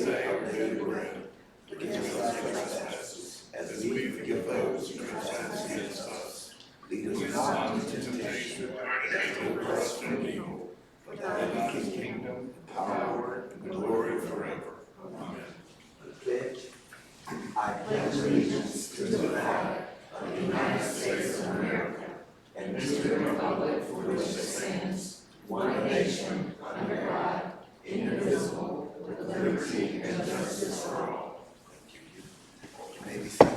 day our daily bread. Forgive us our trespasses, as we forgive those who trespass against us. Lead us not into temptation, but deliver us from evil. For thine is the kingdom, the power, and the glory forever. Amen. Pledge. I pledge allegiance to the flag of the United States of America and to the republic for which it stands, one nation, under God, indivisible, with liberty and justice for all. You may be seated.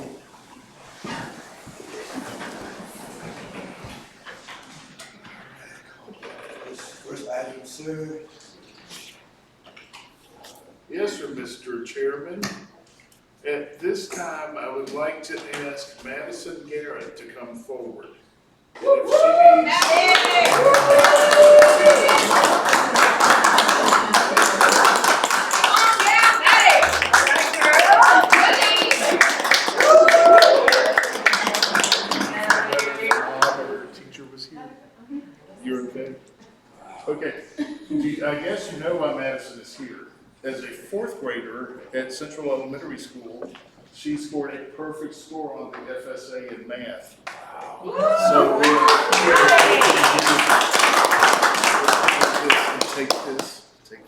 First item, sir. Yes, sir, Mr. Chairman. At this time, I would like to ask Madison Garrett to come forward. Her teacher was here. You're okay? Okay. I guess you know why Madison is here. As a fourth grader at Central Elementary School, she scored a perfect score on the FSA in math. So take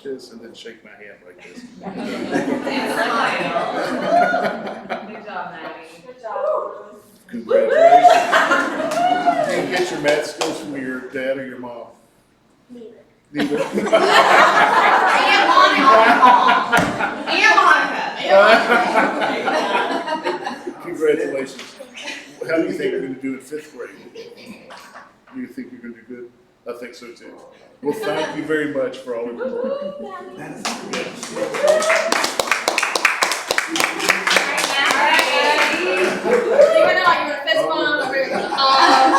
this, and then shake my hand like this. Good job, Maddie. Good job. Congratulations. Did you get your math skills from your dad or your mom? Neither. And Monica. Congratulations. How do you think you're going to do in fifth grade? Do you think you're going to do good? I think so too. Well, thank you very much for all of your work. Even though you're a fist bump over here. Come on,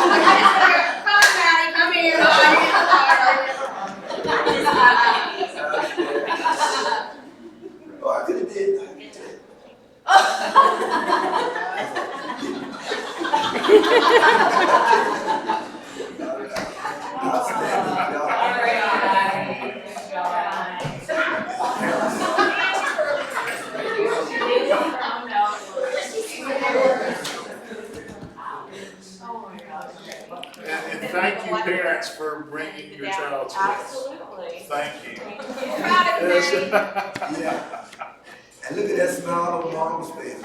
Maddie, come here. Oh, I could have did. And thank you, parents, for bringing your child to us. Absolutely. Thank you. Proud of you, Maddie. Yeah. And look at that smile on mom's face.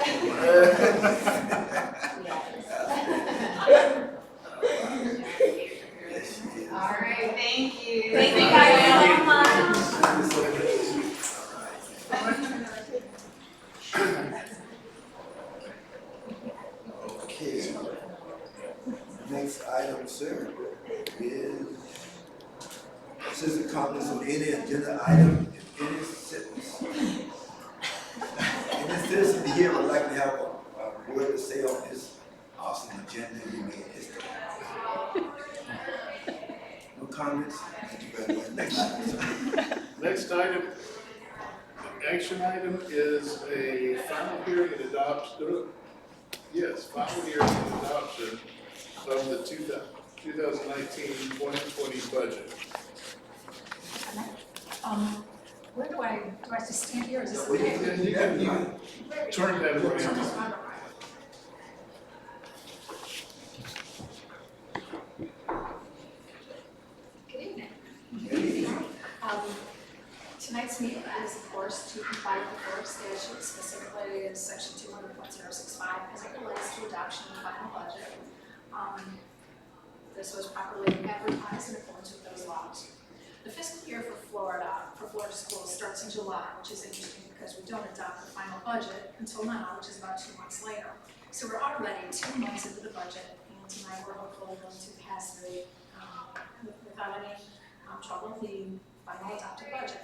Yes, she is. All right, thank you. Thank you you. guys so much. Okay. Next item, sir, is citizen comments on any agenda item, if any citizens. Any citizen here would like to have a word to say on this awesome agenda you made history. No comments? Thank you very much. Next item, sir. Next item, action item is a final hearing and adoption. Yes, final hearing and adoption of the 2019-2020 budget. Where do I have to stand here? Is this Well, okay? You can turn that around. Good evening. Tonight's meeting is, of course, to comply with the Florida statute, specifically in section 200.065, as it relates to adoption of the final budget. This was properly advertised in accordance with those laws. The fiscal year for Florida schools starts in July, which is interesting because we don't adopt the final budget until now, which is about 2 months later. So we're already 2 months into the budget, and tonight we're hopefully going to pass through without any trouble the final adopted budget.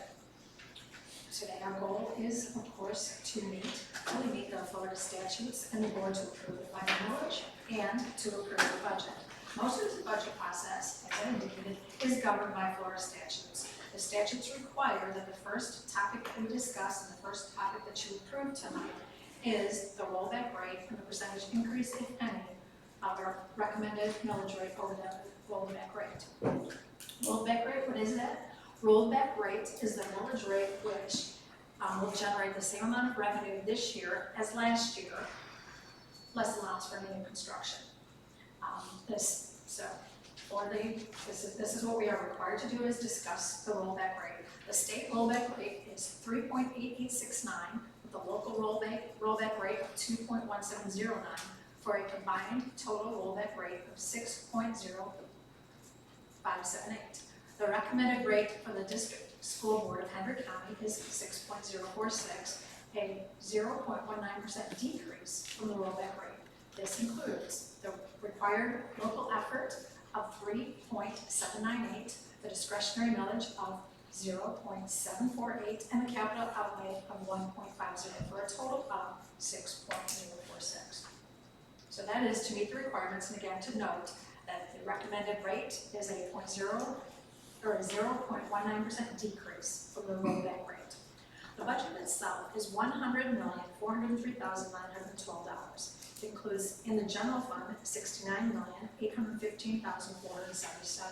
Today our goal is, of course, to fully meet the Florida statutes and the board to approve the final millage and to approve the budget. Most of the budget process, as I indicated, is governed by Florida statutes. The statutes require that the first topic that we discuss and the first topic that you approve tonight is the rollback rate and the percentage increase, if any, of our recommended millage rate over the rollback rate. Rollback rate, what is that? Rollback rate is the millage rate which will generate the same amount of revenue this year as last year, less allowance for any new construction. This is what we are required to do, is discuss the rollback rate. The state rollback rate is 3.8869, with the local rollback rate of 2.1709, for a combined total rollback rate of 6.0578. The recommended rate for the district school board of Hendry County is 6.046, a 0.19% decrease from the rollback rate. This includes the required local effort of 3.798, the discretionary millage of 0.748, and the capital outlay of 1.50, for a total of 6.046. So that is to meet the requirements, and again to note that the recommended rate is a 0.19% decrease from the rollback rate. The budget itself is $100,403,912. It includes in the general fund $69,815,477.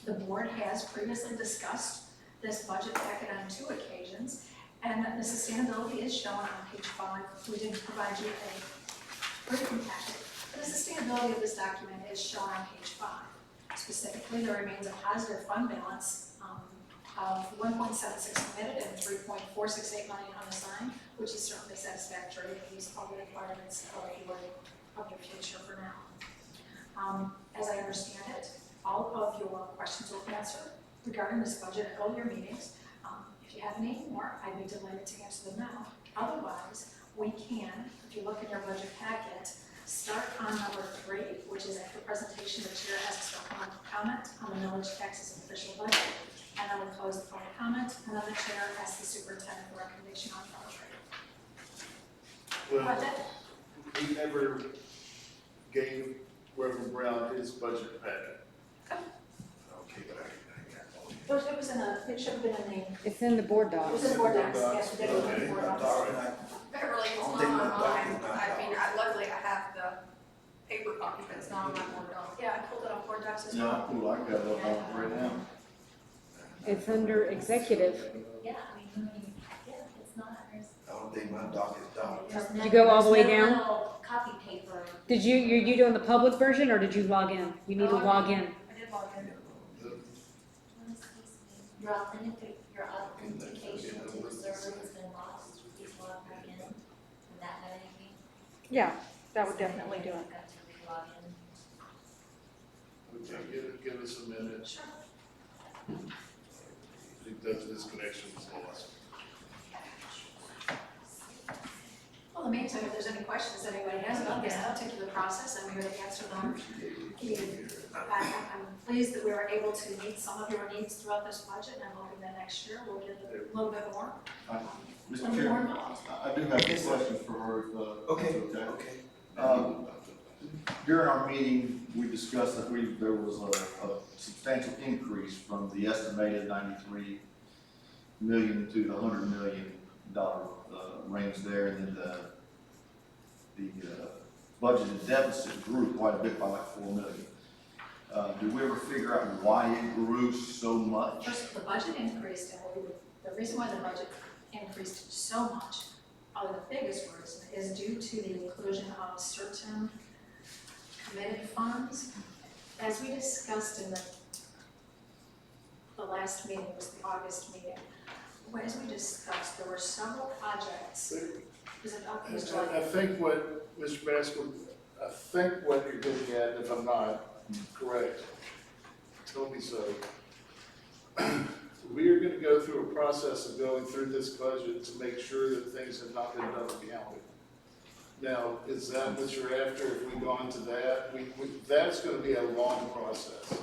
The board has previously discussed this budget packet on 2 occasions, and the sustainability is shown on page 5. We didn't provide you a briefing packet, but the sustainability of this document is shown on page 5. Specifically, there remains a positive fund balance of 1.76 committed and 3.468 million unassigned, which is certainly satisfactory to meet all the requirements of your future for now. As I understand it, all of your questions will answer regarding this budget at earlier meetings. If you have any more, I'd be delighted to answer them now. Otherwise, we can, if you look in your budget packet, start on number 3, which is after presentation, the chair asks for public comment on the millage taxes and official budget, and then we close the public comment, and then the chair asks the superintendent for recommendation on millage rate. Well, he never gave Reverend Brown his budget packet. Okay, but I got all It was in a, it should have been in the, It's in the board it docs. was in the board docs, yes, we did it in Okay. the board docs. Beverly, it's I don't not think on my doc mine. is not I mean, luckily I have the paper copy, but it's not on my board doc. Yeah, I pulled it off board docs as Yeah, well. cool, I got it up on right now. It's under executive. Yeah, I mean, it's not, I don't think my doc is doc. Did you go all the way there's no down? little copy paper. Did you doing the public version or did you log in? You need to log in. I did log in. Your authentication to the server has been lost, please log back in. Would that have anything? Yeah, that would definitely do it. Got to log in. Okay, give us a minute. Sure. I think that this connection was lost. Well, in the meantime, if there's any questions that anybody has about this particular process, I'm here to answer them. I'm pleased that we were able to meet some of your needs throughout this budget, and I'm hoping that next year we'll get a little bit more. Mr. More Chair, involved. I do have some questions for her, if Okay, that's okay. okay. During our meeting, we discussed that there was a substantial increase from the estimated 93 million to the $100 million range there, and then the budgeted deficit grew quite a bit by like 4 million. Did we ever figure out why it grew so much? First, the budget increased, and the reason why the budget increased so much, probably the biggest reason, is due to the inclusion of certain committed funds. As we discussed in the last meeting, was the August meeting, as we discussed, there were several projects. Is it up, Mr. I Lucky? think what, Mr. Baskin, I think what you're getting at, if I'm not correct, tell me so. We are gonna go through a process of going through this budget to make sure that things have not been done beyond it. Now, is that what you're after? If we go on to that, that's gonna be a long process.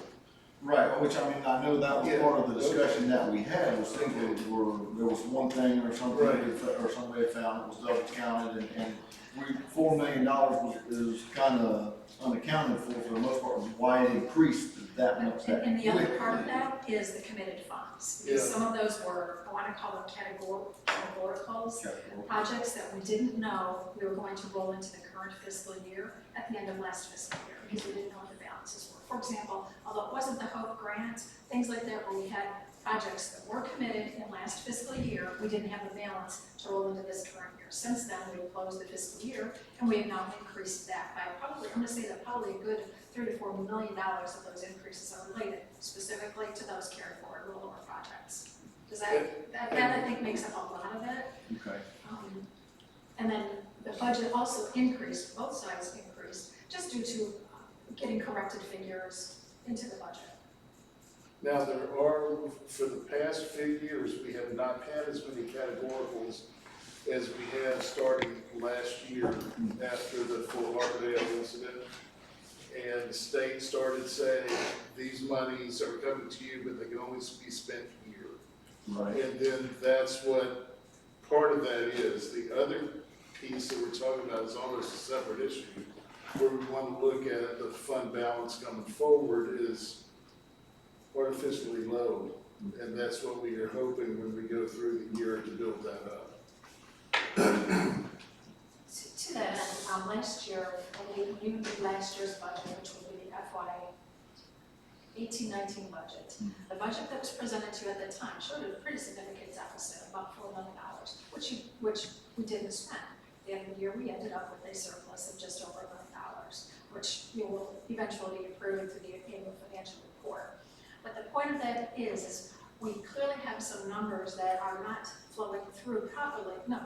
Right, which I mean, I know that was Yeah. part of the discussion that we had, was thinking there was one thing or something, Right. or somebody had found it was double counted, and $4 million is kind of unaccounted for the most part, why it increased that much. And the other part of that is the committed funds. Because Yeah. some of those were, I want to call them categoricals, projects that we didn't know we were going to roll into the current fiscal year at the end of last fiscal year, because we didn't know what the balances were. For example, although it wasn't the HOPE grant, things like that where we had projects that were committed in last fiscal year, we didn't have the balance to roll into this current year. Since then, we've closed the fiscal year, and we have now increased that by probably, I'm gonna say that probably a good $3 to $4 million of those increases are related specifically to those carry forward rollover projects. Does that I think makes up a lot of it. Okay. And then the budget also increased, both sides increased, just due to getting corrected figures into the budget. Now, there are, for the past few years, we have not had as many categoricals as we had starting last year after the Fort Lauderdale incident. And the state started saying, these monies are coming to you, but they can only be spent here. Right. And then that's what part of that is. The other piece that we're talking about is almost a separate issue, where we want to look at the fund balance coming forward is artificially low. And that's what we are hoping when we go through the year to build that up. To that end, last year, when you did last year's budget, which would be the FY 18-19 budget, the budget that was presented to you at the time showed a pretty significant deficit, about $4 million, which we didn't spend. At the end of the year, we ended up with a surplus of just over $1 million, which you will eventually be approved through the annual financial report. But the point of that is we clearly have some numbers that are not flowing through properly. No,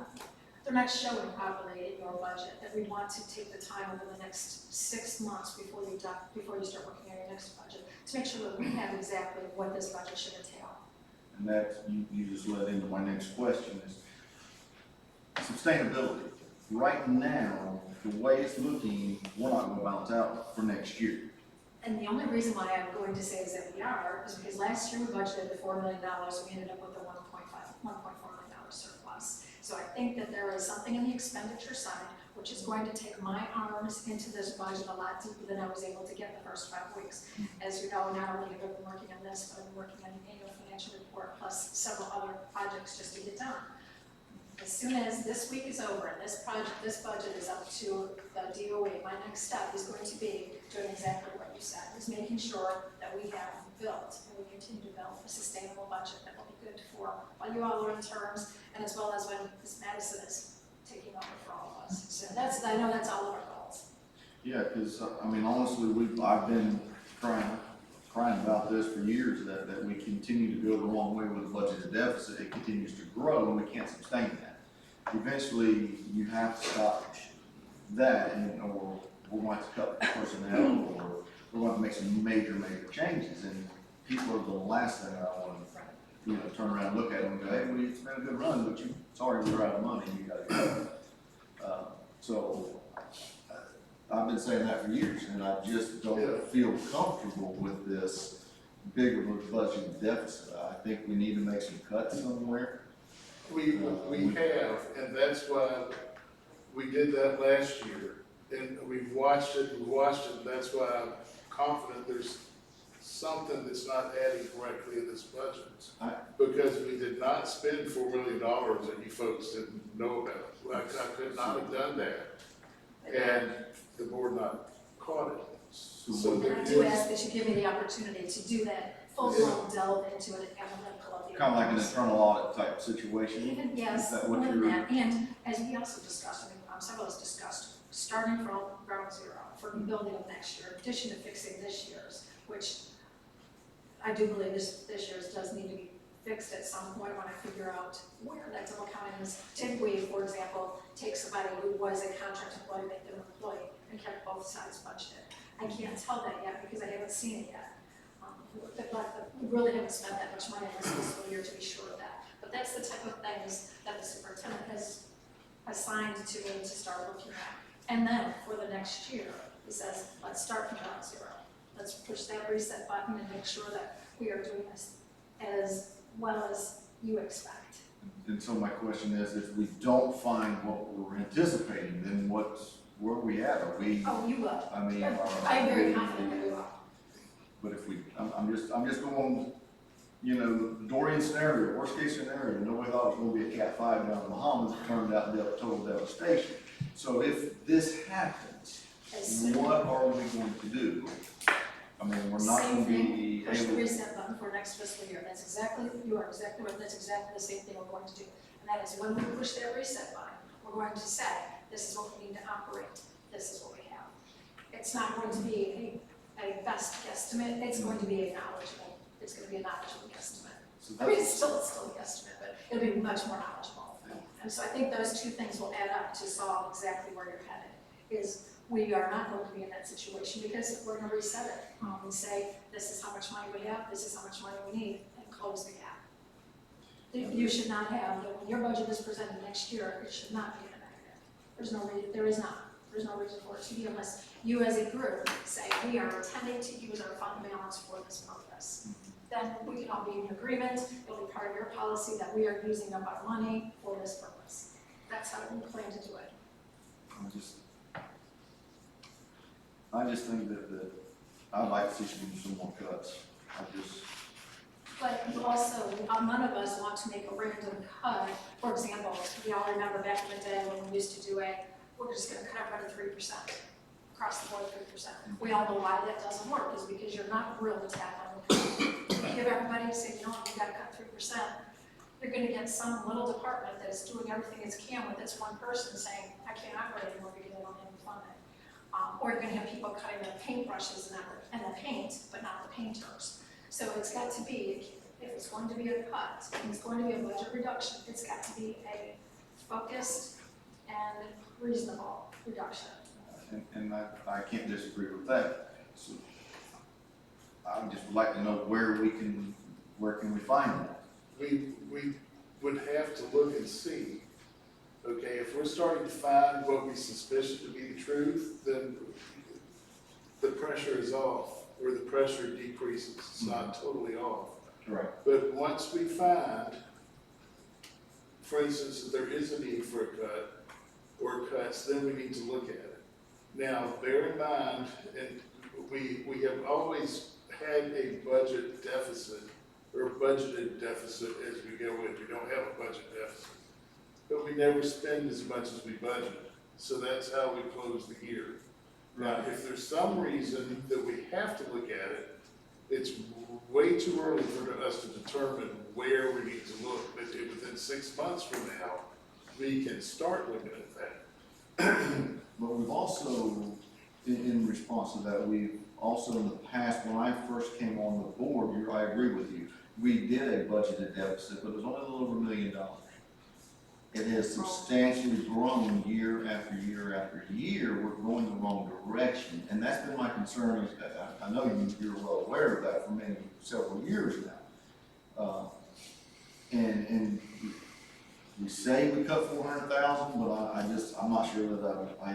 they're not showing properly in your budget, that we want to take the time over the next 6 months before you start working on your next budget to make sure that we have exactly what this budget should entail. And that, you just led into my next question is sustainability. Right now, the way it's looking, we're not going to balance out for next year. And the only reason why I'm going to say is that we are, is because last year we budgeted the $4 million, we ended up with a $1.4 million surplus. So I think that there is something in the expenditure side, which is going to take my arms into this budget a lot deeper than I was able to get the first 5 weeks. As you know, not only have I been working on this, but I've been working on the annual financial report, plus several other projects just to get done. As soon as this week is over and this budget is up to the DOE, my next step is going to be doing exactly what you said, is making sure that we have built and we continue to build a sustainable budget that will be good for all you all are in terms, and as well as when Ms. Madison is taking over for all of us. So I know that's all of our goals. Yeah, because I mean, honestly, I've been crying about this for years, that we continue to go the wrong way with the budgeted deficit. It continues to grow and we can't sustain that. Eventually, you have to stop that, or we're going to cut personnel, or we're going to make some major changes. And people are the last thing I want to, turn around and look at them and go, hey, it's been a good run, but sorry, we're out of money, you got to go. So I've been saying that for years, and I just don't feel comfortable with this big of a budget deficit. I think we need to make some cuts somewhere. We have, and that's why we did that last year. And we've watched it, and that's why I'm confident there's something that's not adding correctly in this budget. Because we did not spend $4 million that you folks didn't know about. I could not have done that. And the board not caught it. So And I do ask that you give me the opportunity to do that full-blown delve into it analytical of the Kind of like an internal audit type situation. Even, yes, Is that more what than you're? that, and as we also discussed, several of us discussed, starting from ground zero for the building of next year, in addition to fixing this year's, which I do believe this year's does need to be fixed at some point when I figure out where that double counting is. Did we, for example, take somebody who was a contract employee, make them an employee, and kept both sides budgeted? I can't tell that yet because I haven't seen it yet. We really haven't spent that much money in this fiscal year to be sure of that. But that's the type of things that the superintendent has assigned to me to start looking at. And then for the next year, he says, let's start from ground zero. Let's push that reset button and make sure that we are doing this as well as you expect. And so my question is, if we don't find what we're anticipating, then where are we at? Are we? Oh, you will. I mean, I'm very confident that we will. But if I'm just going, the Dorian scenario, worst case scenario. Nobody thought it was going to be a Cat 5 down in the Bahamas. It turned out total devastation. So if this happens, what are we going to do? I mean, we're not gonna Same thing, be push the able, reset button for next fiscal year. That's exactly, you are exactly right, that's exactly the same thing we're going to do. And that is when we push that reset button, we're going to say, this is what we need to operate, this is what we have. It's not going to be a best guesstimate, it's going to be a knowledgeable, it's going to be a knowledgeable guesstimate. so I mean, that's, it's still a guesstimate, but it'll be much more knowledgeable. And so I think those two things will add up to solve exactly where you're headed, is we are not going to be in that situation because we're gonna reset it, and say, this is how much money we have, this is how much money we need, and close the gap. You should not have, when your budget is presented next year, it should not be in a negative. There's no reason, there's no reason for it to be unless you as a group say, we are intending to use our fund balance for this purpose. Then we can all be in agreement, it'll be part of your policy that we are using up our money for this purpose. That's how we plan to do it. I just think that I'd like to see some more cuts. But you also, none of us want to make a random cut. For example, we all remember back in the day when we used to do we're just gonna cut everybody 3%, across the board 3%. We all know why that doesn't work, is because you're not really tackling the cut. Give everybody, say, you know what, you gotta cut 3%. You're gonna get some little department that is doing everything it can with this one person saying, I can't operate anymore because I don't have any funding. Or you're gonna have people cutting the paintbrushes and the paint, but not the painters. So it's got to be, if it's going to be a cut, and it's going to be a budget reduction, it's got to be a focused and reasonable reduction. And I can't disagree with that. So I just would like to know where can we find that? We would have to look and see. Okay, if we're starting to find what we suspicion to be the truth, then the pressure is off, or the pressure decreases. It's not totally off. Right. But once we find, for instance, that there is a need for a cut or cuts, then we need to look at it. Now, bear in mind, and we have always had a budget deficit or budgeted deficit as we go in. We don't have a budget deficit, but we never spend as much as we budget. So that's how we close the year. Now, if there's some reason that we have to look at it, it's way too early for us to determine where we need to look. But within 6 months from now, we can start looking at that. But we've also, in response to that, we've also in the past, when I first came on the board, I agree with you, we did a budgeted deficit, but it was only a little over $1 million. It has substantially grown year after year after year. We're going the wrong direction, and that's been my concern. I know you're well aware of that for several years now. And we say we cut 400,000, but I'm not sure that I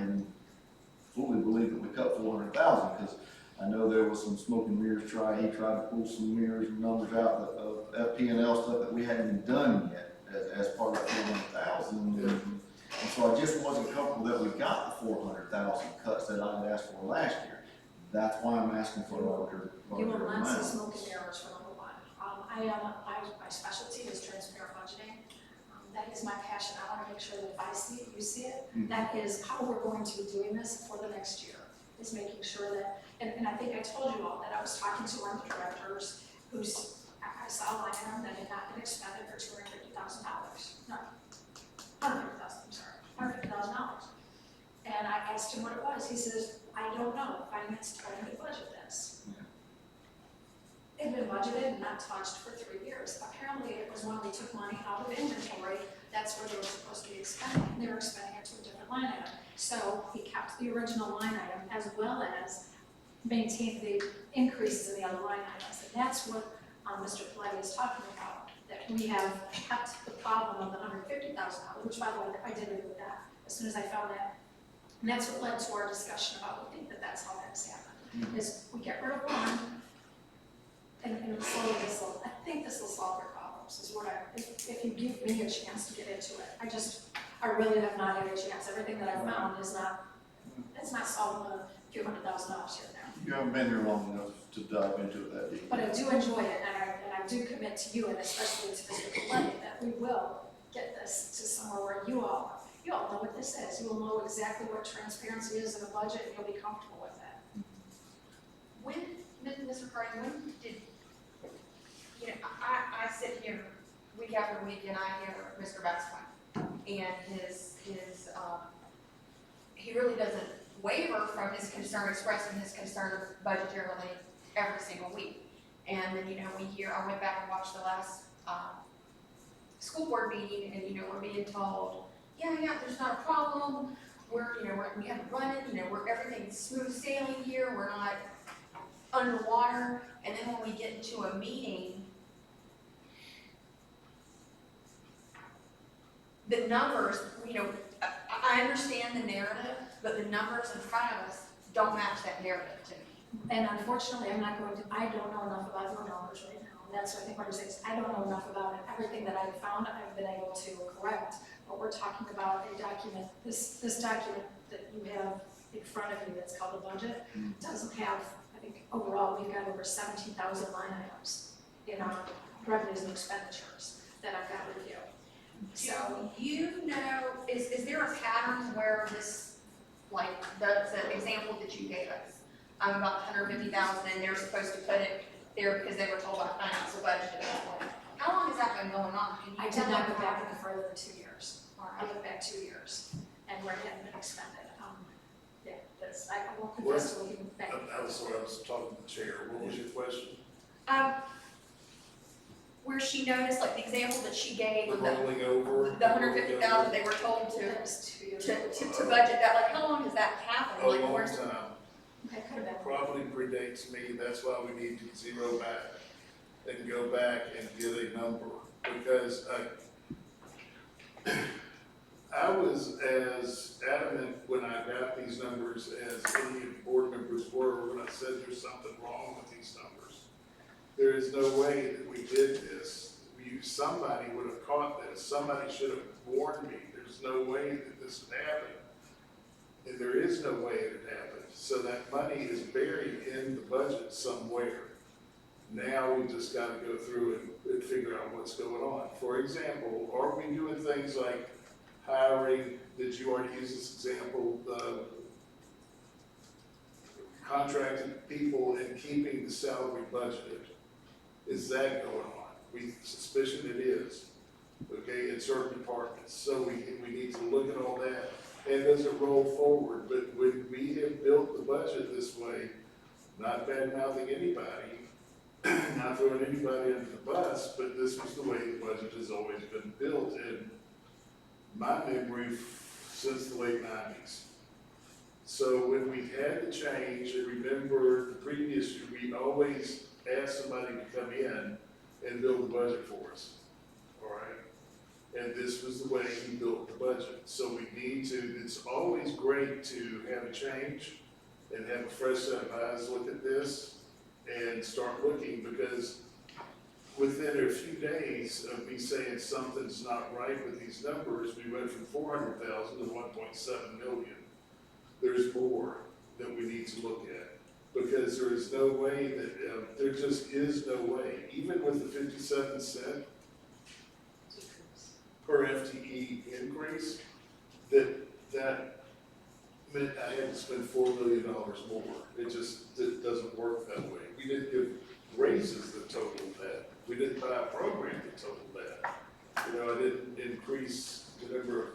fully believe that we cut 400,000, because I know there was some smoke and mirrors he tried to pull some mirrors and numbers out of FP&L stuff that we hadn't even done yet as part of that 400,000. And so I just wasn't comfortable that we got the 400,000 cuts that I had asked for last year. That's why I'm asking for a larger You will not see amount. smoke and mirrors for number one. My specialty is transparent budgeting. That is my passion. I want to make sure that if I see it, you see it. That is how we're going to be doing this for the next year, is making sure that, and I think I told you all that I was talking to one of the directors I saw a line item that had not been expended for $250,000. No, $150,000, I'm sorry, $150,000. And I asked him what it was. He says, I don't know. Finance told me to budget this. It had been budgeted and not touched for 3 years. Apparently, it was when we took money out of inventory, that's where they were supposed to be expending. They were expending it to a different line item. So he kept the original line item as well as maintained the increases in the other line items. And that's what Mr. Pillay is talking about, that we have kept the problem of the $150,000, which by the way, I did agree with that as soon as I found that. And that's what led to our discussion about, we think that that's how that's happened, is we get rid of one, and slowly I think this will solve your problems, is what if you give me a chance to get into it. I really have not had a chance. Everything that I've found is it's not solving a few $100,000 here and there. You haven't been here long enough to dive into it that deep. But I do enjoy it, and I do commit to you, and especially to Mr. Pillay, that we will get this to somewhere where you all know what this is. You will know exactly what transparency is in a budget, and you'll be comfortable with it. When Mr. Carter, when did, you know, I sit here week after week and I hear Mr. Bassman and he really doesn't waver from his concern, expressing his concern budgetarily every single week. And then, you know, I went back and watched the last, school board meeting and, you know, we're being told, yeah, there's not a problem. We haven't run it, you know, everything's smooth sailing here, we're not underwater. And then when we get into a meeting, the numbers, you know, I understand the narrative, but the numbers in front of us don't match that narrative to me. And unfortunately, I don't know enough about your numbers right now. And that's what I think what I'm saying is, I don't know enough about it. Everything that I've found, I've been able to correct. But we're talking about a document, this document that you have in front of you that's called the budget, doesn't have, I think overall, we've got over 17,000 line items in our revenues and expenditures that I've got with you. So, Do you know, is there a pattern where this, like, the example that you gave us, about 150,000 and they're supposed to put it there because they were told by financial budget at this point? How long has that been going on? Can you I tell did not me go how- back any further than 2 years. I went back 2 years and where it hadn't been expended. Yeah, I won't confess to looking back. I was talking to the chair. What was your question? Where she noticed, like, the example that she gave The of the rolling over? 150,000, they were told That was 2 years to ago. budget that, like, how long has that happened? A Like, long where's, time. Okay, could have been. Probably predates me, that's why we need to zero back and go back and get a number. Because I was as adamant when I got these numbers as any of the board members were when I said there's something wrong with these numbers. There is no way that we did this. Somebody would have caught this. Somebody should have warned me. There's no way that this would happen. And there is no way it would happen. So that money is buried in the budget somewhere. Now we just got to go through and figure out what's going on. For example, are we doing things like hiring, did you already use this example, contracted people and keeping the salary budgeted? Is that going on? We suspicion it is, okay, in certain departments. So we need to look at all that. And does it roll forward? But when we have built the budget this way, not bad mouthing anybody, not throwing anybody under the bus, but this was the way the budget has always been built in my memory since the late 90s. So when we had to change, and remember the previous year, we always asked somebody to come in and build the budget for us, all right? And this was the way he built the budget. So we need to, it's always great to have a change and have a fresh set of eyes look at this and start looking, because within a few days of me saying something's not right with these numbers, we went from 400,000 to 1.7 million. There's more that we need to look at. Because there is no way that, there just is no way, even with the 57 cent per FTE increase, that meant I had to spend $4 million more. It doesn't work that way. We didn't give raises that totaled that. We didn't buy a program that totaled that. You know, I didn't increase the number of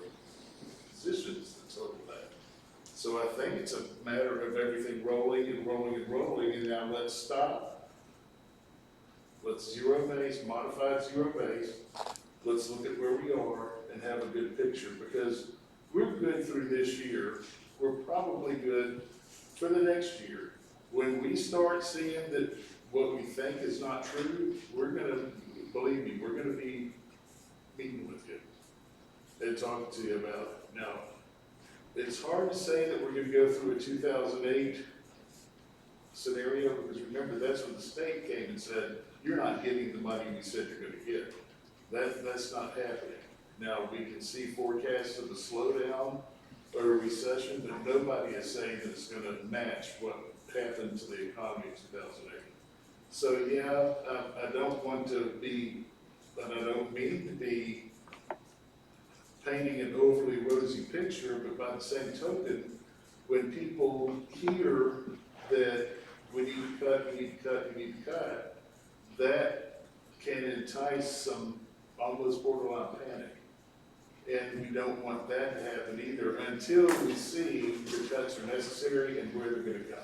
positions that totaled that. So I think it's a matter of everything rolling and rolling and rolling, and now let's stop. Let's zero base, modified zero base. Let's look at where we are and have a good picture, because we're good through this year. We're probably good for the next year. When we start seeing that what we think is not true, we're gonna, believe me, we're gonna be meeting with you and talking to you about it. Now, it's hard to say that we're gonna go through a 2008 scenario, because remember, that's when the state came and said, you're not getting the money we said you're gonna get. That's not happening. Now, we can see forecasts of a slowdown or a recession, but nobody is saying that it's gonna match what happened to the economy in 2008. So yeah, I don't want to be, and I don't mean to be painting an overly rosy picture, but by the same token, when people hear that we need to cut, we need to cut, we need to cut, that can entice some almost borderline panic. And we don't want that to happen either until we see the cuts are necessary and where they're gonna go.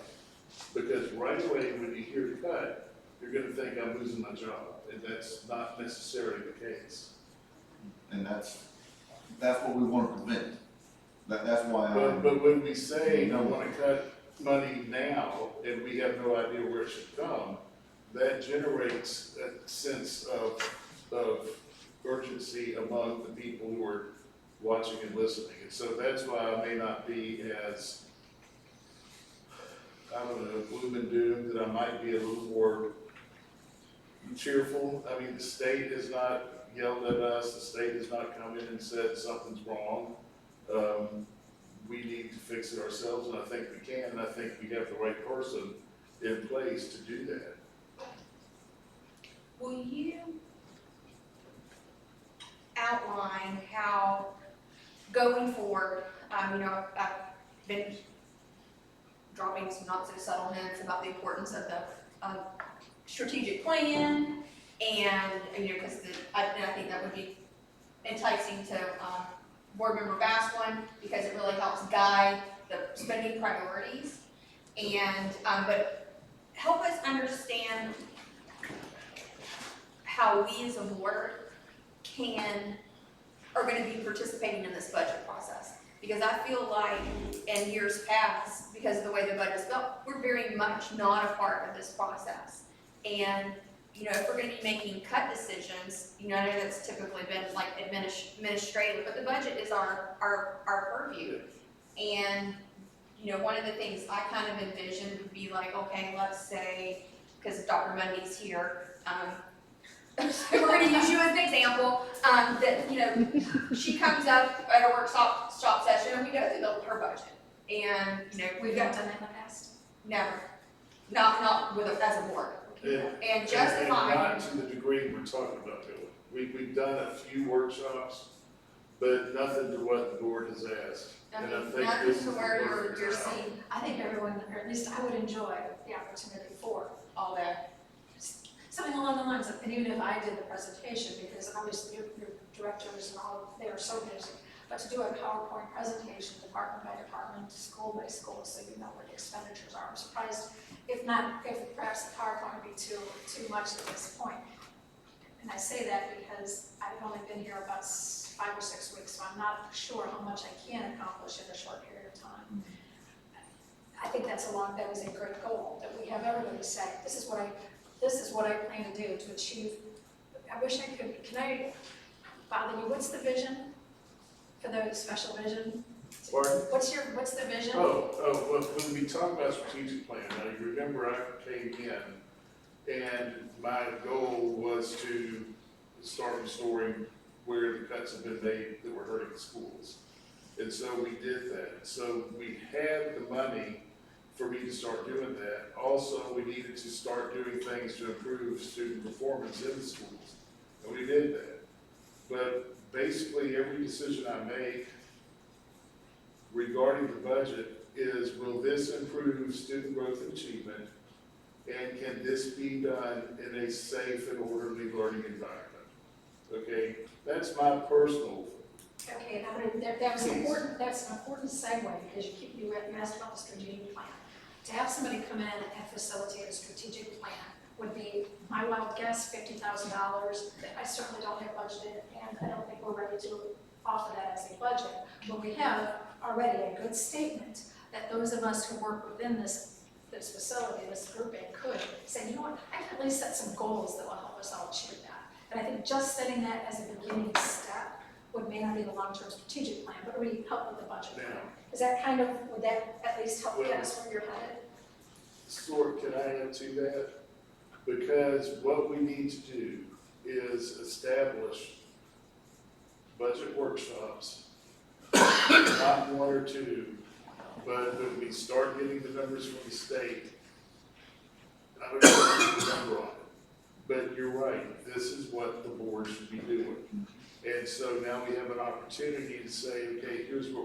Because right away, when you hear the cut, you're gonna think I'm losing my job, and that's not necessarily the case. And that's what we want to prevent. That's why But when we say I wanna cut money now, and we have no idea where it should come, that generates a sense of urgency among the people who are watching and listening. And so that's why I may not be as, I don't know, gloom and doom, that I might be a little more cheerful. I mean, the state has not yelled at us, the state has not come in and said something's wrong. We need to fix it ourselves, and I think we can, and I think we have the right person in place to do that. Will you outline how, going forward, I've been dropping some not so subtle hints about the importance of the strategic plan, and, because I think that would be enticing to Board Member Basquin, because it really helps guide the spending priorities, and, but help us understand how we as a board are gonna be participating in this budget process. Because I feel like in years past, because of the way the budget's built, we're very much not a part of this process. And, if we're gonna be making cut decisions, I know that's typically been like administrative, but the budget is our purview. And, one of the things I kind of envisioned would be like, okay, let's say, because Dr. Mundy's here, we're going to use you as an example, that, she comes up at a workshop session and we go through her budget. And, We've not done that in the past. never, not with, as a board. And justifying. And not to the degree we're talking about doing. We've done a few workshops, but nothing to what the board has asked. And I think nothing this to is where the perfect you're time. seeing I think everyone, or at least I would enjoy the opportunity for all that. something along the lines of, and even if I did the presentation, because obviously your directors and all, they are so busy, but to do a PowerPoint presentation, department by department, school by school, so you know where the expenditures are. I'm surprised if perhaps the PowerPoint would be too much at this point. And I say that because I've only been here about 5 or 6 weeks, so I'm not sure how much I can accomplish in a short period of time. I think that was a great goal, that we have everybody say, this is what I plan to do to achieve. I wish I could, can I bother you, what's the vision for the special vision? Pardon? What's the vision? Well, when we talk about strategic plan, now you remember I came in and my goal was to start restoring where the cuts have been made that were hurting the schools. And so we did that. So we had the money for me to start doing that. Also, we needed to start doing things to improve student performance in the schools. And we did that. But basically every decision I make regarding the budget is, will this improve student growth and achievement? And can this be done in a safe and orderly learning environment? Okay, that's my personal. Okay, that's an important segue, because you asked about the strategic plan. To have somebody come in and facilitate a strategic plan would be, my wild guess, $50,000. I certainly don't have budgeted, and I don't think we're ready to offer that as a budget. But we have already a good statement that those of us who work within this facility, this grouping, could say, you know what, I can at least set some goals that will help us all achieve that. And I think just setting that as a beginning step may not be the long-term strategic plan, but really help with the budget plan. Is that would that at least help get us where you're headed? Stuart, can I add to that? Because what we need to do is establish budget workshops, not 1 or 2, but when we start getting the numbers from the state, I don't know the number on it, but you're right, this is what the board should be doing. And so now we have an opportunity to say, okay, here's what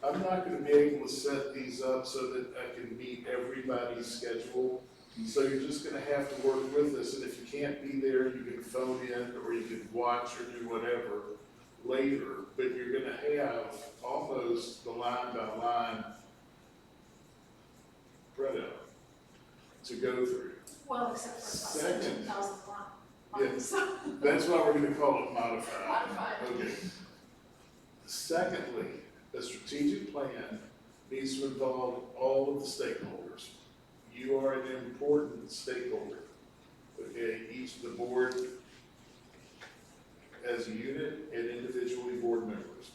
I'm I'm not gonna be able to set these up so that I can meet everybody's schedule. So you're just gonna have to work with us, and if you can't be there, you can phone in, or you can watch or do whatever later, but you're gonna have almost the line by line printout to go through. Well, except for about Second. 17,001. Yeah. So, That's why we're gonna call it modified. Modified. Okay. Secondly, a strategic plan needs to involve all of the stakeholders. You are an important stakeholder, okay? Each of the board as a unit and individually board members.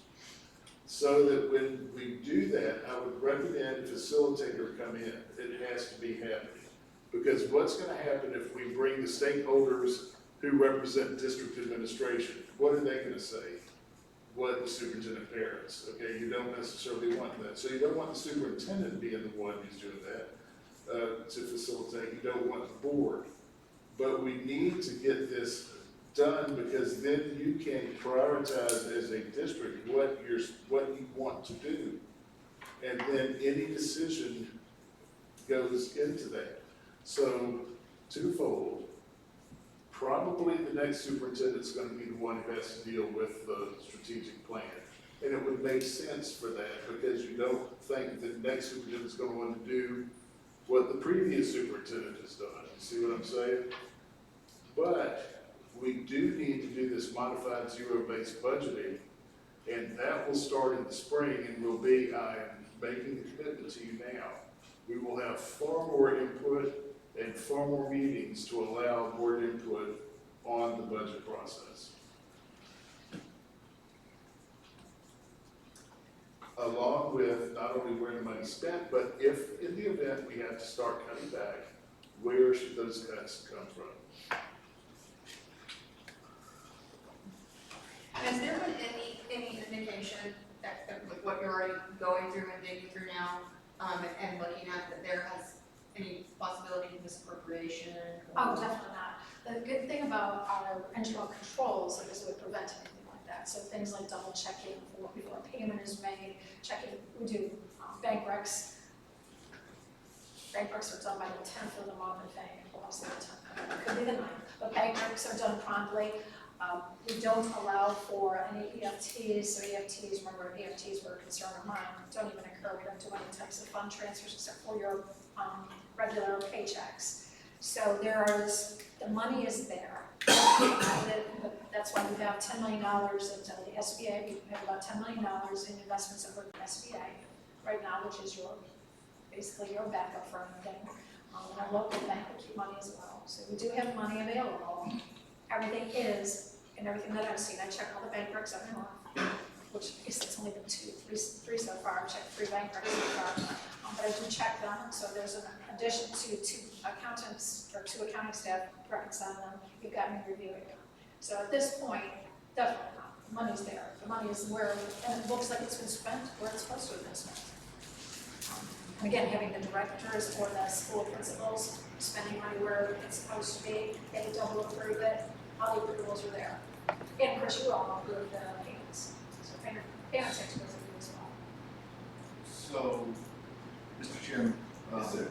So that when we do that, I would recommend a facilitator come in. It has to be happening. Because what's gonna happen if we bring the stakeholders who represent district administration? What are they gonna say? What the superintendent parents, okay? You don't necessarily want that. So you don't want the superintendent being the one who's doing that to facilitate. You don't want the board. But we need to get this done because then you can prioritize as a district what you want to do. And then any decision goes into that. So twofold, probably the next superintendent's gonna be the one who has to deal with the strategic plan. And it would make sense for that because you don't think the next superintendent's gonna want to do what the previous superintendent has done. You see what I'm saying? But we do need to do this modified zero-based budgeting, and that will start in the spring and will be, I am making the commitment to you now. We will have far more input and far more meetings to allow board input on the budget process. Along with not only where the money's spent, but if in the event we have to start cutting back, where should those cuts come from? Has there been any indication that with what you're already going through and digging through now, and looking at that there has any possibility of misappropriation? oh, definitely not. The good thing about our internal controls is it would prevent anything like that. So things like double checking before a payment is made, checking, we do bank recs. Bank recs are done by the 10th of the month, I think, well, the 10th, it could be the 9th, but bank recs are done promptly. We don't allow for any EFTs, so EFTs, remember EFTs were a concern of mine, don't even occur, we don't do any types of fund transfers except for your regular paychecks. So the money is there. That's why we have $10 million at the SBA, we have about $10 million in investments over the SBA right now, which is basically your backup for anything. And our local bank will keep money as well. So we do have money available. Everything is, and everything that I've seen, I check all the bank recs every month, which I guess it's only been three so far. I've checked 3 bank recs so far, but I do check them. So there's an addition to 2 accountants or 2 accounting staff recs on them. You've got me reviewing them. So at this point, definitely not. The money's there. The money is where, and it looks like it's been spent where it's supposed to have been spent. And again, having the directors or the school principals spending money where it's supposed to be, they double approve it, all the approvals are there. And of course, you all approve the payments. So payments have to go through as well. So, Mr. Chairman, Yes, sir.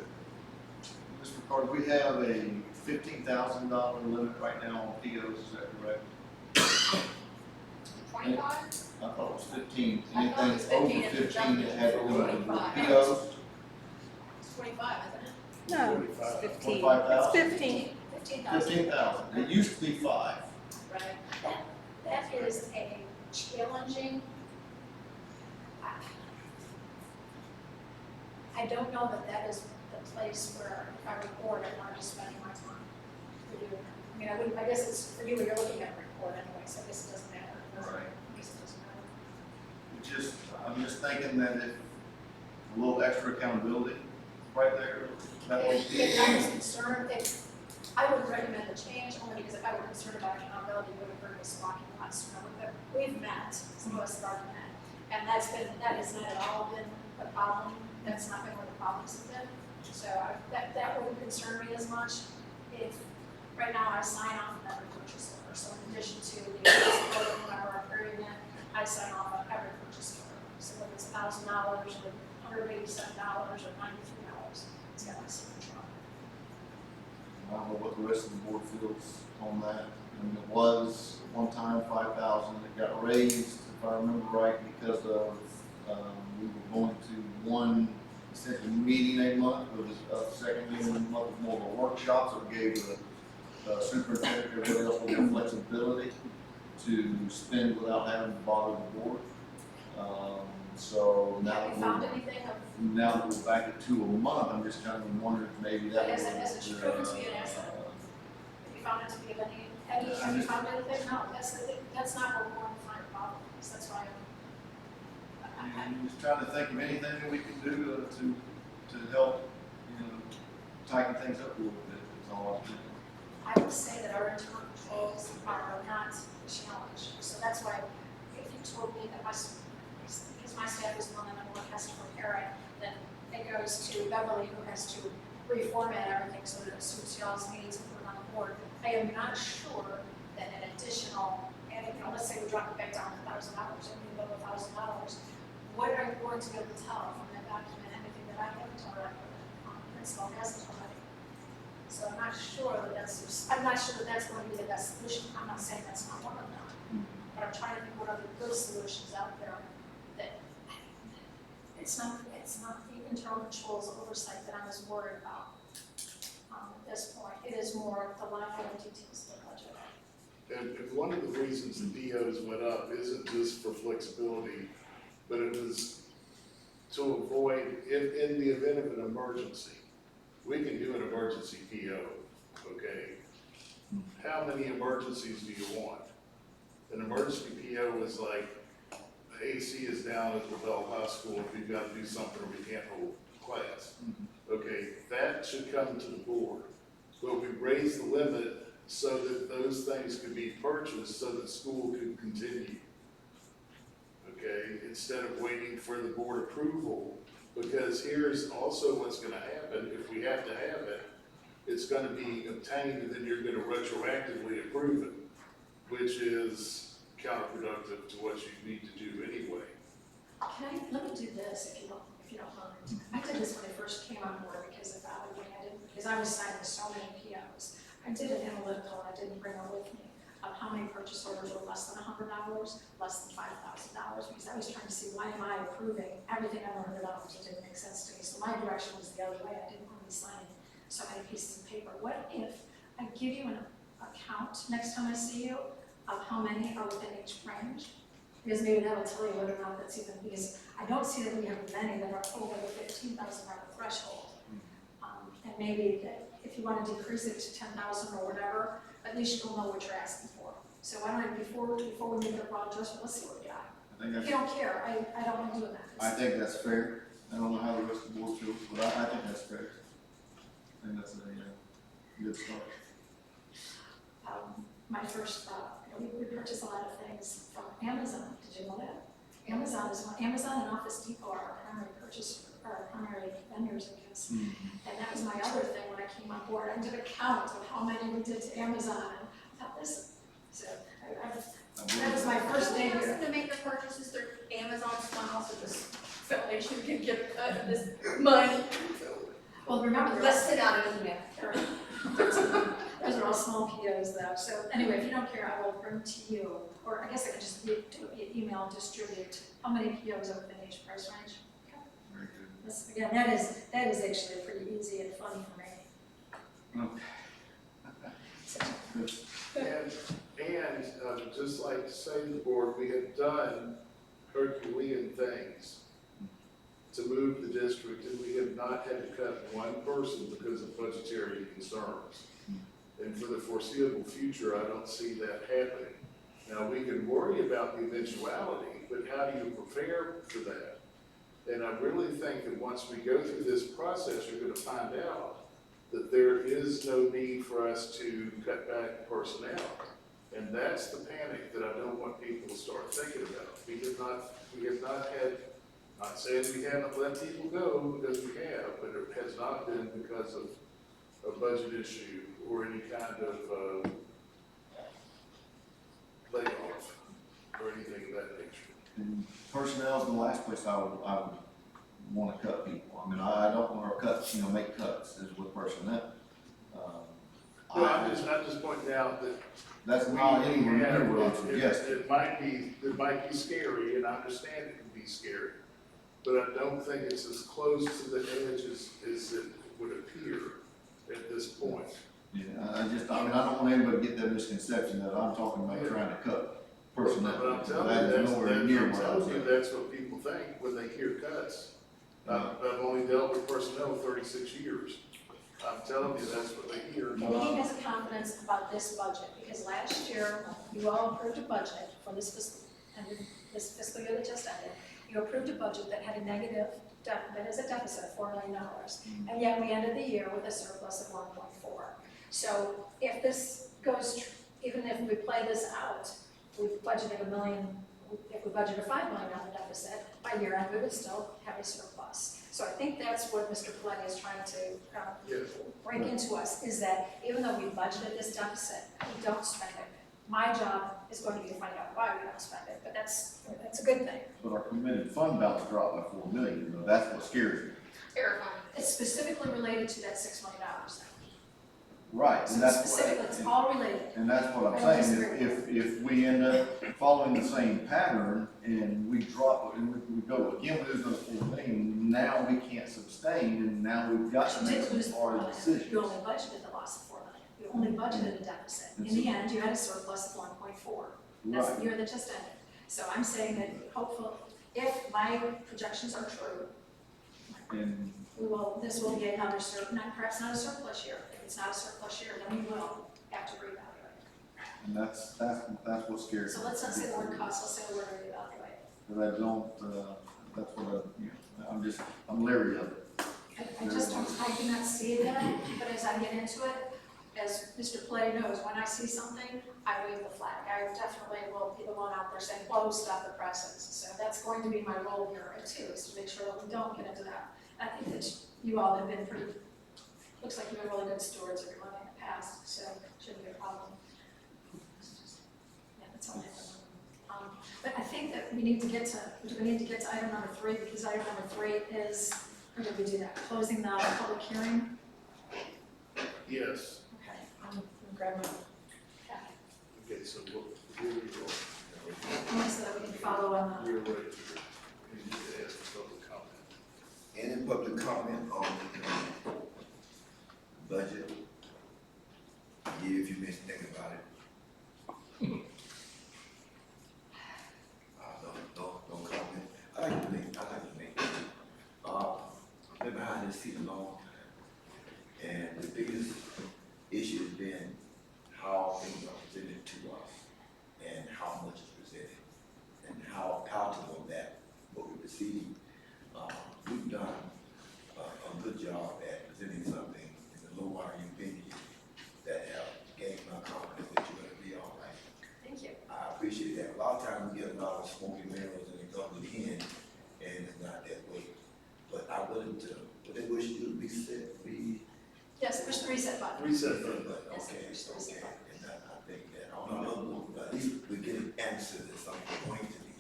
Mr. Carter, we have a $15,000 limit right now on POs, is that correct? 25? I thought it was 15. I thought it was Anything 15 over if 15 you that had to do with 25. POs? It's 25, isn't it? No, it's 15. 25,000? It's 15. 15,000. 15,000. It used to be 5. Right. That is a challenging. I don't know that is the place where if I record, I want to be spending my time. For you. I mean, I guess it's for you, you're looking at a report anyway, so I guess it doesn't matter. Right. I guess it doesn't matter. I'm just thinking that if a little extra accountability right there, that would be. If I was concerned, I would recommend a change only because if I were concerned about accountability, you would have heard us talking about sooner. We've met, some of us have already met, and that has not at all been a problem. That's not been where the problems have been. So that wouldn't concern me as much. If right now I sign off on every purchase order, so in addition to the order when we're approving it, I sign off on every purchase order. So whether it's $1,000 $100,000 or $187 or $93. It's got my signature on it. I don't know what the rest of the board feels on that. And it was at one time 5,000. It got raised, if I remember right, because of, we were going to one essentially meeting a month, with a second meeting a month was more of a workshop, so it gave the superintendent, everybody else more flexibility to spend without having to bother the board. So now Have you found anything of, now that we're back at 2 a month, I'm just kind of wondering if maybe that as was. it should prove to be an asset? Have you found it to be of any, have you found anything? No, that's not what we're going to find problems. That's why I'm just trying to think of anything that we can do to help, tighten things up a little bit, is all I'm doing. I would say that our internal controls are not challenged. So that's why if you told me that because my staff is one and one has to prepare it, then it goes to Beverly who has to reformat everything so that it suits y'all's needs and put it on the board. I am not sure that an additional, and let's say we drop it back down to $1,000 and we go $1,000, what are you going to be able to tell from that document anything that I haven't already, principal hasn't already? So I'm not sure that that's going to be the best solution. I'm not saying that's not one of them, but I'm trying to think what other good solutions out there that it's not the internal controls oversight that I'm as worried about at this point. It is more the line item details of the budget. And one of the reasons the POs went up isn't just for flexibility, but it was to avoid, in the event of an emergency, we can do an emergency PO, okay? How many emergencies do you want? An emergency PO is like, the AC is down at Lavelle High School, we've got to do something or we can't hold class. Okay, that should come to the board. But we raise the limit so that those things could be purchased so that school could continue. Okay, instead of waiting for the board approval, because here's also what's gonna happen, if we have to have it, it's gonna be obtained and then you're gonna retroactively approve it, which is counterproductive to what you need to do anyway. Let me do this if you don't mind. I did this when I first came on board because of that, because I was signing so many POs. I did an analytical and I didn't bring it with me of how many purchase orders were less than $100, less than $5,000, because I was trying to see why am I approving everything under $100? It didn't make sense to me. So my direction was the other way. I didn't want to be signing so many pieces of paper. What if I give you an account next time I see you of how many are within each range? Because maybe that'll tell you whether or not that's even, because I don't see that we have many that are over the $15,000 threshold. And maybe that if you want to decrease it to 10,000 or whatever, at least you'll know what you're asking for. So why don't I, before we make the broad adjustment, let's see what we got. If you don't care, I don't want to do that. I think that's fair. I don't know how the rest of the board feels, but I think that's fair. I think that's a good start. My first thought, we purchase a lot of things from Amazon. Did you know that? Amazon and Office Depot are our primary vendors, I guess. And that was my other thing when I came on board. I did a count of how many we did to Amazon, and I thought this. So that was my first day here. To make the purchases through Amazon Smile, so this foundation can get a cut of this money. Well, remember, Let's send out an email. those are all small POs though. So anyway, if you don't care, I will bring to you, or I guess I could just do it via email and distribute how many POs are within each price range. Okay. Very good. That's, again, that is actually pretty easy and fun for me. And just like to say to the board, we have done Herculean things to move the district, and we have not had to cut one person because of budgetary concerns. And for the foreseeable future, I don't see that happening. Now, we can worry about the eventuality, but how do you prepare for that? And I really think that once we go through this process, you're going to find out that there is no need for us to cut back personnel. And that's the panic that I don't want people to start thinking about. We have not had, not saying we haven't let people go, because we have, but it has not been because of a budget issue or any kind of layoff or anything of that nature. And personnel's the last place I would wanna cut people. I mean, I don't wanna cut, make cuts is with personnel. Well, I'm just pointing out that That's not anywhere near what I'm suggesting. it might be scary, and I understand it can be scary, but I don't think it's as close to the edge as it would appear at this point. Yeah, I don't want anybody to get that misconception that I'm talking about trying to cut personnel. But I'm telling That is nowhere near I'm what I'm telling you, saying. that's what people think when they hear cuts. I've only dealt with personnel 36 years. I'm telling you, that's what they hear. And he has a confidence about this budget, because last year, you all approved a budget for this fiscal year that just ended. You approved a budget that had a negative, that is a deficit of $4 million. And yet we ended the year with a surplus of 1.4. So if this goes, even if we play this out, we've budgeted $1 million, if we budget a $5 million deficit, by year end, we would still have a surplus. So I think that's what Mr. Paletti is trying to bring into us, is that even though we budgeted this deficit, we don't spend it. My job is going to be to find out why we don't spend it, but that's a good thing. But our committed fund balance dropped by $4 million, that's what scares me. Terrifying. It's specifically related to that $6 million. Right, So and that's specifically, it's all related. And that's what I'm I don't saying, is if we end up following the same pattern and we drop, and we go, again, we lose another $4 million, now we can't sustain, and now we've got to But you make did some lose the $4 hard million. decisions. You only budgeted the loss of $4 million. You only budgeted a deficit. In the end, you had a surplus of 1.4. That's the Right, year that just ended. So I'm saying that hopefully, if my projections are true, and, this will be another perhaps not a surplus year. If it's not a surplus year, then we will have to reevaluate. and that's what scares me. So let's not say the word cost, let's say the word reevaluate. Because I don't, that's what I'm leery of it. I just don't, I do not see that, but as I get into it, as Mr. Play knows, when I see something, I wave the flag. I definitely will be the one out there saying, whoa, stop the presses. So that's going to be my role here too, is to make sure that we don't get into that. I think that you all have been pretty, looks like you've been really good stewards of your money in the past, so shouldn't be a problem. Yeah, that's all I have. But I think that we need to get to item number 3, because item number 3 is, or did we do that? Closing the public hearing? Yes. Okay, I'm gonna grab my packet. Okay, so here we go. Only so that we can follow on the, We're ready to, we need to ask for public comment. Any public comment on the budget? Give you a few minutes to think about it. No comment. I like to make. I've been behind this seat a long time. And the biggest issue has been how things are presented to us and how much is presented and how palatable that what we receive. We've done a good job at presenting something in the low volume venue that have gained my confidence that you're gonna be all right. thank you. I appreciate that. A lot of times we get a lot of smoky mirrors and it comes to the end and it's not that way. But I wouldn't, what they wish you to be set, Yes, push the reset button. Reset button. Yes, okay, push the reset button. and I think that, I don't know, but at least we're getting answers that something's going to be,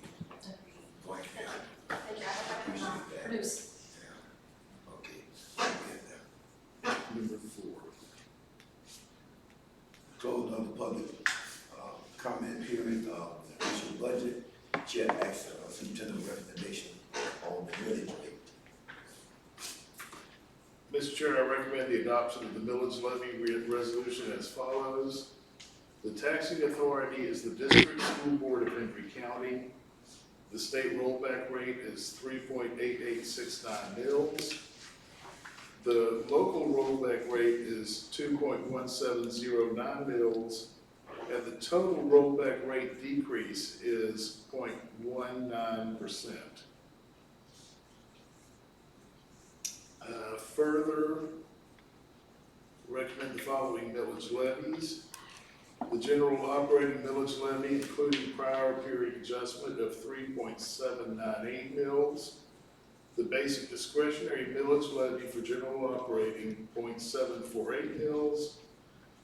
going to happen. Thank you, I hope I can Appreciate that. produce. Yeah. Okay, get that. Number 4. Close on the public, comment period of the official budget. Chair asks, superintendent recommendation on the millage rate. Mr. Chair, I recommend the adoption of the millage levy resolution as follows. The taxing authority is the district school board of Hendry County. The state rollback rate is 3.8869 mils. The local rollback rate is 2.1709 mils, and the total rollback rate decrease is 0.19%. Further, recommend the following millage levies. The general operating millage levy, including prior period adjustment of 3.798 mils. The basic discretionary millage levy for general operating, 0.748 mils.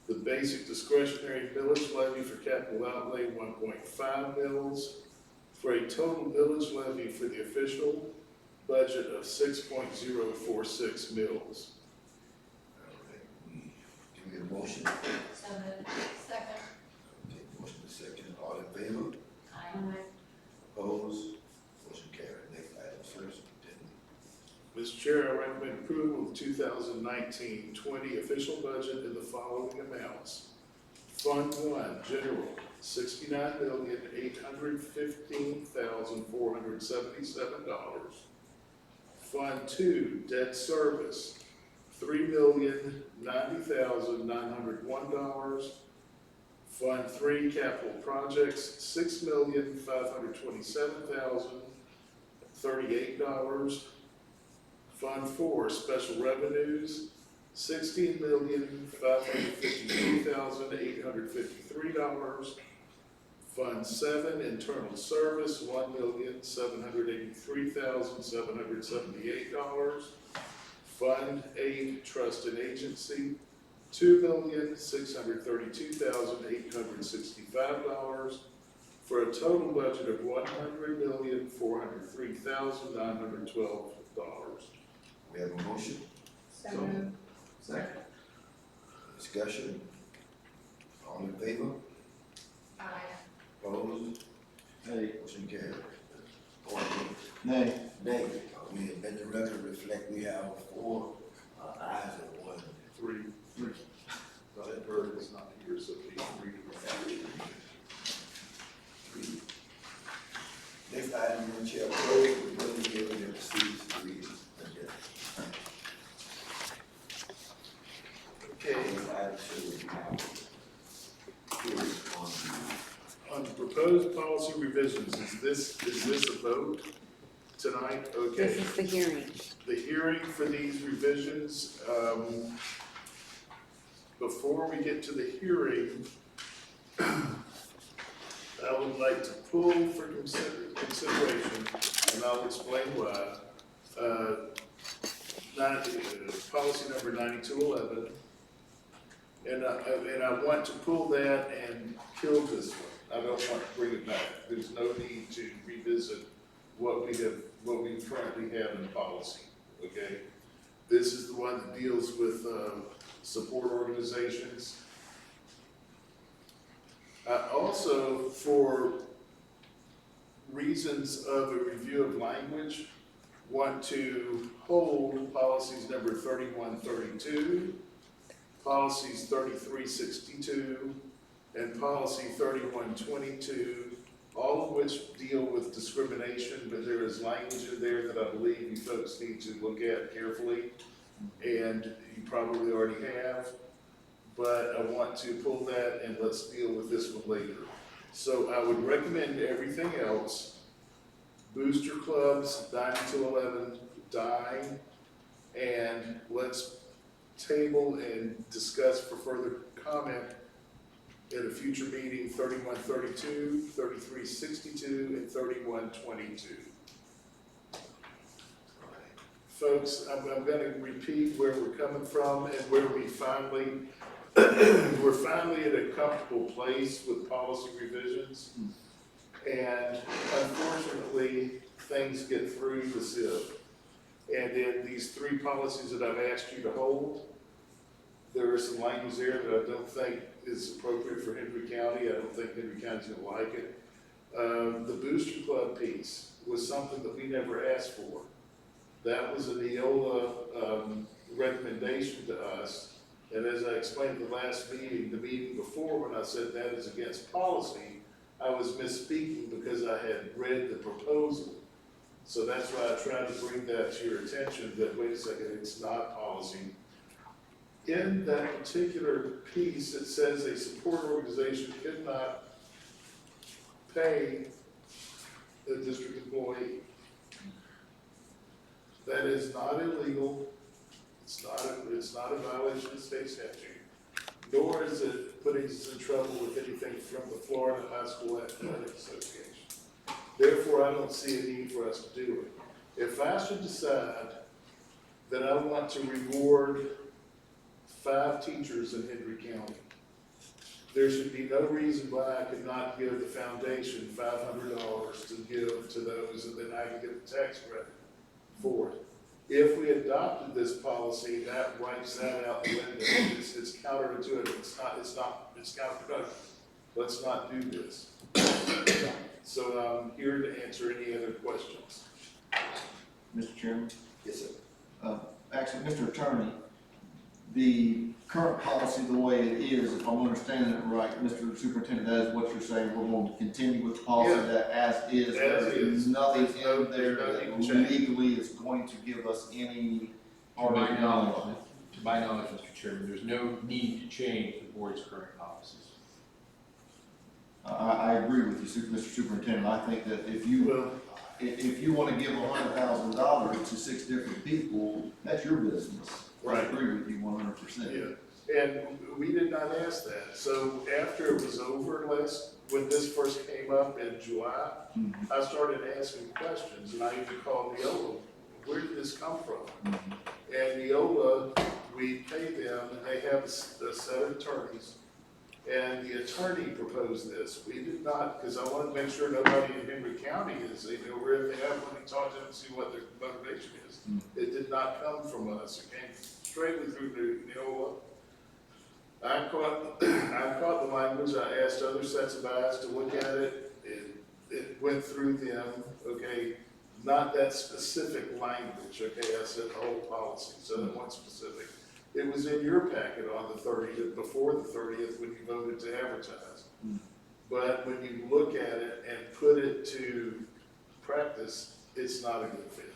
The basic discretionary millage levy for capital outlay, 1.5 mils. for a total millage levy for the official budget of 6.046 mils. All right, can we get a motion? So moved. Second. Okay, motion is second, all in favor? Aye. Opposed? Motion carried. Next item, sir, Superintendent. Mr. Chair, I recommend approval of 2019-20 official budget in the following amounts. Fund 1, General, $69,815,477. Fund 2, Debt Service, $3,090,901. Fund 3, Capital Projects, $6,527,038. Fund 4, Special Revenues, $16,553,853. Fund 7, Internal Service, $1,783,778. Fund 8, Trust and Agency, $2,632,865, for a total budget of $100,403,912. We have a motion? So moved. Second. Discussion? All in favor? Aye. Opposed? Nay. Motion carried. Or Nay. nay. We, let the record reflect, we have 4 ayes and 1. Three. That bird is not here, so please read it. 3. Next item, Madam Chair, close the public hearing and proceed to reading. Okay, next item, sir, we have hearing On the proposed policy revisions, is this a vote tonight? Okay. This is the hearing. The hearing for these revisions, before we get to the hearing, I would like to pull for consideration, and I'll explain why. Policy number 9211, and I want to pull that and kill this one. I don't want to bring it back. There's no need to revisit what we currently have in policy, okay? This is the one that deals with support organizations. Also, for reasons of a review of language, want to hold policies number 3132, policies 3362, and policy 3122, all of which deal with discrimination, but there is language in there that I believe you folks need to look at carefully, and you probably already have, but I want to pull that and let's deal with this one later. So I would recommend everything else. Booster clubs, 9211, die, and let's table and discuss for further comment at a future meeting 3132, 3362, and 3122. Folks, I'm going to repeat where we're coming from and where we're finally at a comfortable place with policy revisions. And unfortunately, things get through the sieve. And in these 3 policies that I've asked you to hold, there is some language there that I don't think is appropriate for Hendry County. I don't think Hendry County's gonna like it. The Booster Club piece was something that we never asked for. That was a Neola recommendation to us. And as I explained at the last meeting, the meeting before, when I said that is against policy, I was misspeaking because I had read the proposal. So that's why I tried to bring that to your attention, that wait a second, it's not policy. In that particular piece, it says a support organization could not pay a district employee. That is not illegal. It's not a violation of state statute, nor is it putting us in trouble with anything from the Florida High School Athletic Association. Therefore, I don't see a need for us to do it. If I should decide that I want to reward 5 teachers in Hendry County there should be no reason why I could not give the foundation $500 to give to those, and then I can get the tax credit for it. If we adopted this policy, that wipes that out the window. It's counterintuitive. It's counterproductive. Let's not do this. So I'm here to answer any other questions. Mr. Chairman? Yes, sir. Actually, Mr. Attorney, the current policy, the way it is, if I'm understanding it right, Mr. Superintendent, that is what you're saying, we're going to continue with the policy Yeah. that as is. There is nothing in there that legally is going to give us any To my hard knowledge, Mr. Chairman, there's no need to change the board's current policies. I agree with you, Mr. Superintendent. I think that if you want to give $100,000 to 6 different people, that's your business. I Right. agree with you 100%. Yeah, and we did not ask that. So after it was over when this first came up in July, Mhm. I started asking questions, and I even called Neola, where did this come from? And Neola, we pay them, and they have a set of attorneys, and the attorney proposed this. We did not, because I wanted to make sure nobody in Henry County is, where they have, when we talk to them and see what their motivation is. It did not come from us. It came straightly through Neola. I caught the language. I asked other sets of eyes to look at it. It went through them, okay, not that specific language, okay, I said the whole policy, so that one specific. It was in your packet on the 30th, before the 30th, when you voted to advertise. But when you look at it and put it to practice, it's not a good fit.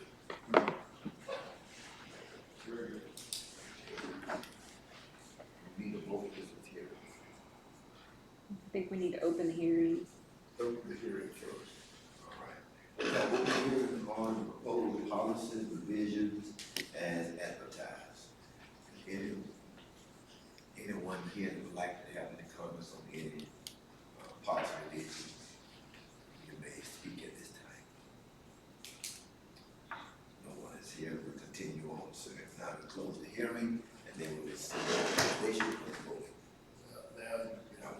Very good. Need a vote this here. I think we need to open the hearing. Open the hearing first. All right. Now, we're hearing on the proposed policies, revisions, as advertised. Anyone here that would like to have any comments on any policy revisions, you may speak at this time. No one is here. We'll continue on. So if not, we'll close the hearing, and then we'll receive the recommendation for the vote. Now,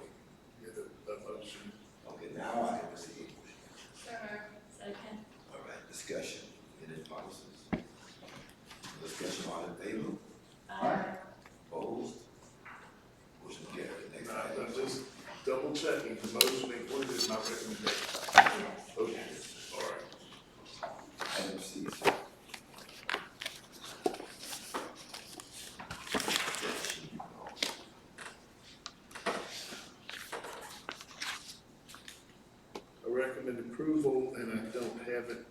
get a motion. Okay, now I can receive. Second. All right, discussion, any policies? Discussion, all in favor? Opposed? Motion carried. Next Now, item. I'm just double checking, the motion included my recommendation. Yes. Okay, all right. Item C, sir. I recommend approval, and I don't have it.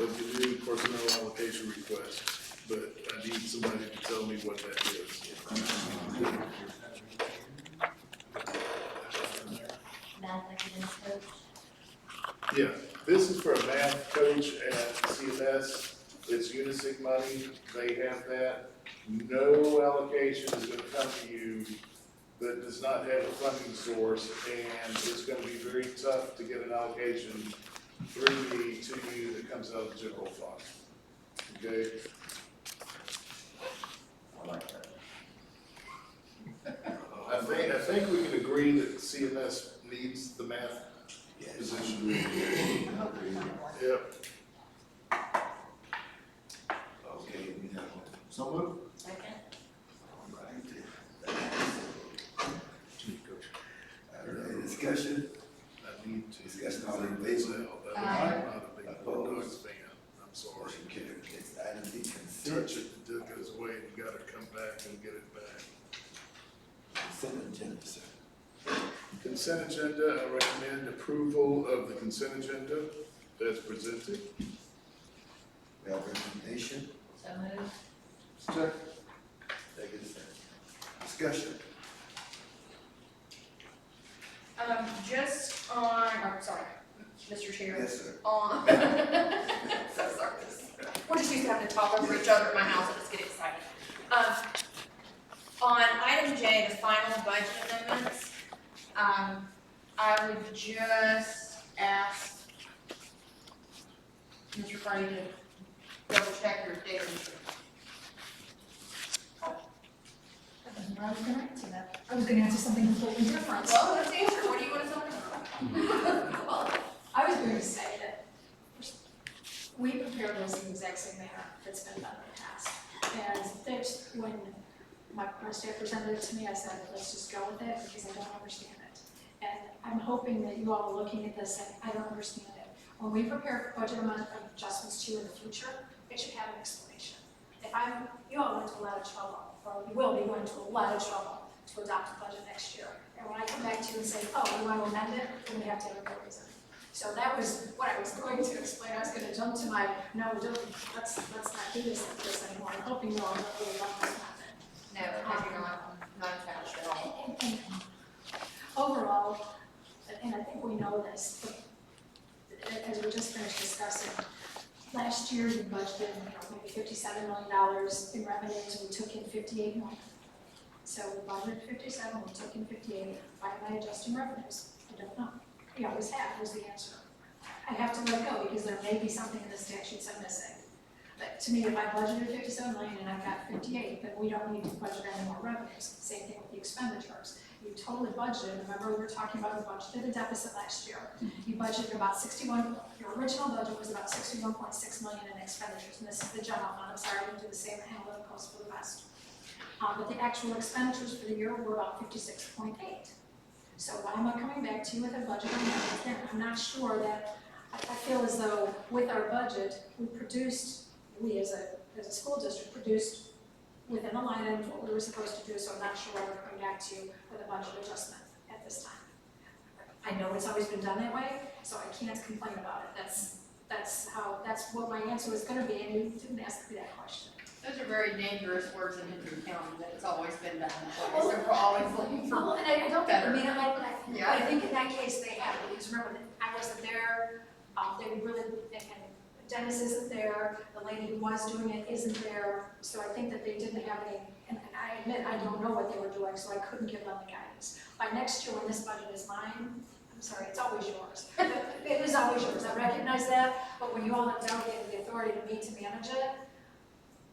Of the new personnel allocation request, but I need somebody to tell me what that is. Math academic coach. Yeah, this is for a math coach at CMS. It's Unisig money. They have that. No allocation is gonna come to you that does not have a funding source, and it's gonna be very tough to get an allocation through me to you that comes out of the general fund. Okay? I like that. I think we can agree that CMS needs the math Yes. position. Yep. Okay, we have one. So moved. Second. All right. All right, discussion, I need to. Discussion all in favor? I'm not a big Bulldogs fan. I'm sorry. motion carried. Next item, the Touch consent, it until it goes away, and you gotta come back and get it back. consent agenda, sir. Consent agenda, I recommend approval of the consent agenda as presented. We have recommendation, So moved. Second. second, discussion. Just on, or sorry, Mr. Chair. Yes, sir. On, so sorry, we're just used to having to talk over each other at my house, I just get excited. On item J, the final budget amendments, I would just ask Mr. Frey to double check your data entry. I was gonna answer that. I was gonna answer something completely different. Well, let's answer, what do you want to tell me? Well, I was going to say that we prepared this in the exact same manner that's been done in the past. And that's when my staff presented it to me, I said, let's just go with it because I don't understand it. And I'm hoping that you all are looking at this and I don't understand it. When we prepare budget amount adjustments to you in the future, it should have an explanation. You all went to a lot of trouble, or you will be going to a lot of trouble to adopt a budget next year. And when I come back to you and say, oh, you want to amend it, then we have to have a good reason. So that was what I was going to explain. I was going to jump to my, no, let's not do this like this anymore. I'm hoping you all don't really want this to happen. No, because you're not attached at all. And overall, and I think we know this, but as we just finished discussing, last year you budgeted, maybe $57 million in revenues, we took in 58 million. So we budgeted 57, we took in 58, why am I adjusting revenues? I don't know. We always have, was the answer. I have to let it go because there may be something in the statutes I'm missing. But to me, if I budgeted 57 million and I got 58, then we don't need to budget any more revenues. Same thing with the expenditures. You totally budgeted, remember we were talking about we budgeted a deficit last year. You budgeted about 61, your original budget was about 61.6 million in expenditures, and this is the general fund. I'm sorry, I didn't do the same analyticals for the rest. But the actual expenditures for the year were about 56.8. So why am I coming back to you with a budget on that? Again, I'm not sure that, I feel as though with our budget, we as a school district produced within the line item what we were supposed to do, so I'm not sure why we're coming back to you with a budget adjustment at this time. I know it's always been done that way, so I can't complain about it. That's what my answer is gonna be, and you didn't ask me that question. Those are very dangerous words in Hendry County, that it's always been done that way, so we're always looking for. Well, and I don't think, better. but I think in that case they have, because remember, I wasn't there, they were really, and Dennis isn't there, the lady who was doing it isn't there, so I think that they didn't have any, and I admit, I don't know what they were doing, so I couldn't give them the guidance. By next year, when this budget is mine, I'm sorry, it's always yours. It is always yours, I recognize that, but when you all have delegated the authority to me to manage it,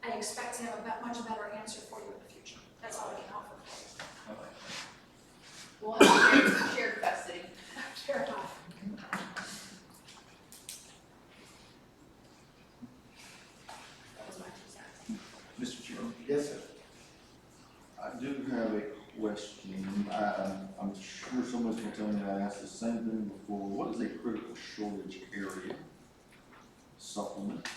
I expect to have a much better answer for you in the future. That's all I can offer. We'll have shared custody. Fair enough. That was my 2 cents. Mr. Chairman, Yes, sir. I do have a question. I'm sure someone's gonna tell me I asked the same thing before. What is a critical shortage area supplement?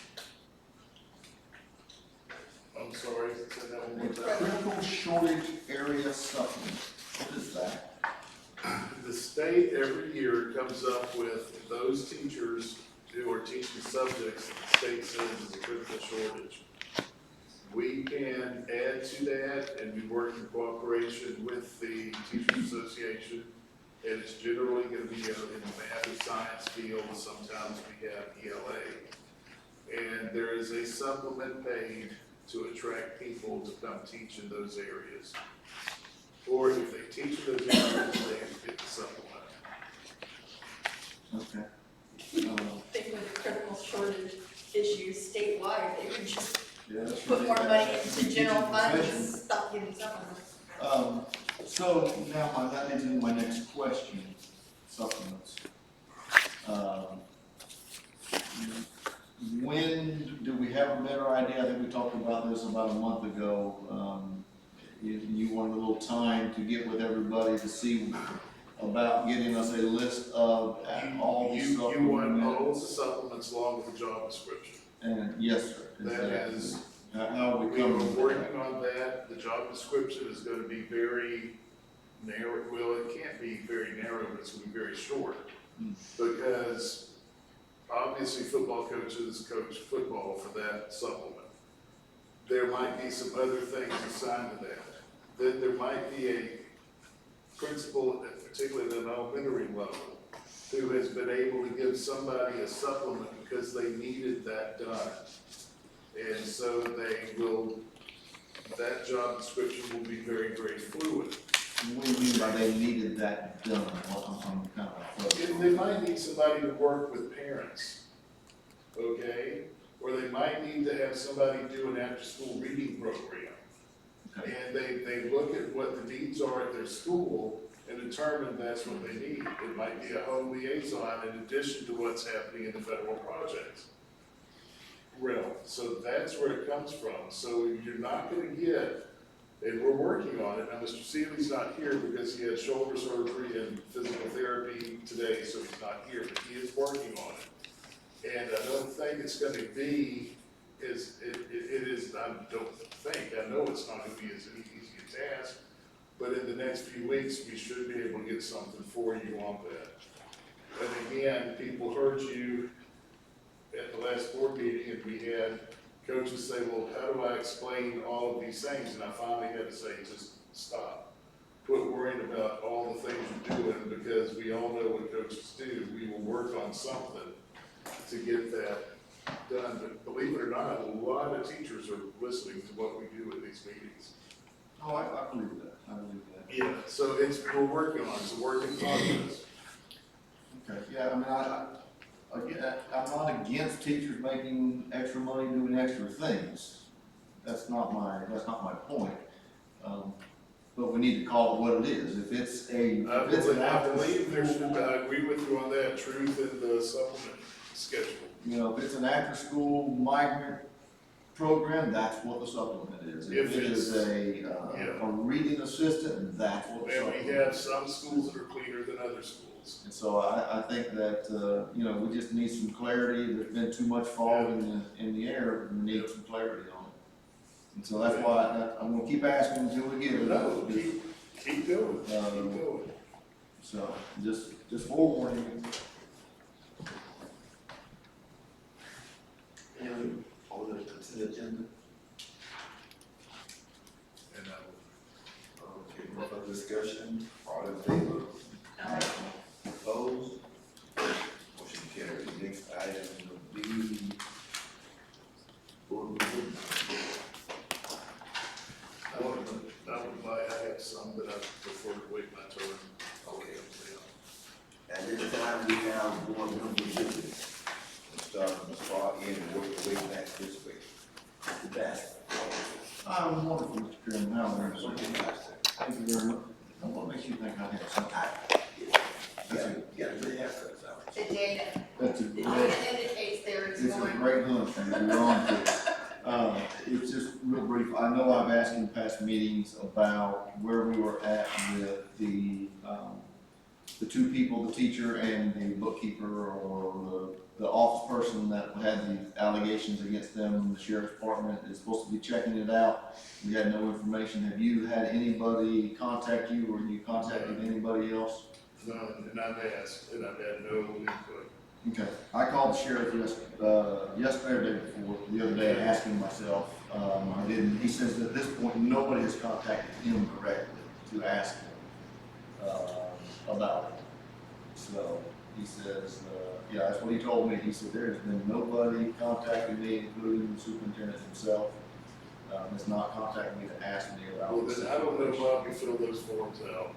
I'm sorry, say that one A more time. critical shortage area supplement. What is that? The state every year comes up with those teachers who are teaching subjects that the state says is a critical shortage. We can add to that and we work in cooperation with the Teachers Association. And it's generally gonna be in the math or science field, sometimes we have ELA. And there is a supplement paid to attract people to come teach in those areas. Or if they teach in those areas, they get the supplement. Okay. I think with the critical shortage issues statewide, they would just Yeah, that's put more really- money that's into a general teaching funds and profession. stop getting supplements. So now that leads into my next question, supplements. When do we have a better idea? I think we talked about this about a month ago. You wanted a little time to get with everybody to see about getting us a list of all the You want supplements. all the supplements along with the job description. And yes, sir. That is, How we we are come. working on that. The job description is gonna be very narrow. Well, it can't be very narrow, but it's gonna be very short. Because obviously football coaches coach football for that supplement. There might be some other things assigned to that. Then there might be a principal, particularly at an elementary level, who has been able to give somebody a supplement because they needed that done. And so that job description will be very, very fluid. What do you mean by they needed that done? I'm kind of. They might need somebody to work with parents, okay? Or they might need to have somebody do an after-school reading program. Okay. And they look at what the needs are at their school and determine that's what they need. It might be a home liaison in addition to what's happening in the federal projects realm. So that's where it comes from. So you're not gonna get, and we're working on it. Now, Mr. Seeley's not here because he had shoulder surgery and physical therapy today, so he's not here, but he is working on it. And I don't think it's gonna be, it is, I don't think, I know it's not gonna be as easy a task, but in the next few weeks, we should be able to get something for you on that. And again, people heard you at the last board meeting, and we had coaches say, well, how do I explain all of these things? And I finally had to say, just stop. Quit worrying about all the things you're doing, because we all know what coaches do. We will work on something to get that done. But believe it or not, a lot of teachers are listening to what we do at these meetings. Oh, I believe that, I believe that. Yeah, so we're working on it, it's a work in progress. Okay, yeah, I mean, again, I'm not against teachers making extra money doing extra things. That's not my point. But we need to call it what it is. If it's an I after believe there should, school, I agree with you on that, truth in the supplement schedule. you know, if it's an after school migrant program, that's what the supplement is. If it is a reading assistant, that's what the And supplement is. we have some schools that are cleaner than other schools. And so I think that, you know, we just need some clarity. There's been too much fog in the air, and we need some clarity on it. And so that's why I'm gonna keep asking until we get it. No, keep going, keep going. So, just forewarning. And on the consent agenda, And okay, no further discussion, all in favor? Opposed? Motion carries. Next item will be board meeting. I have some, but I prefer to wait my turn. Okay. At this time, we have board member business. Let's start from the far end and work the way back this way. Mr. Bassett. I'm wonderful, Mr. Chairman. How are you? What you got, sir? Thank you very much. What makes you think I have something? Yeah, really have something. The data, That's a the great, data indicates there is it's a going. great hunt, and you're on to it. It's just real brief. I know I've asked in past meetings about where we were at with the two people, the teacher and the bookkeeper, or the office person that had the allegations against them. The sheriff's department is supposed to be checking it out. We had no information. Have you had anybody contact you, or you contacted anybody else? No, and I've asked, and I've had no input. Okay, I called the sheriff yesterday or the day before, the other day, asking myself, I didn't, he says that at this point, nobody has contacted him directly to ask him, about it. So, he says, yeah, that's what he told me. He said, there's been nobody contacting me, including the superintendent himself, has not contacted me to ask me about Well, this. then I don't know why we fill those forms out.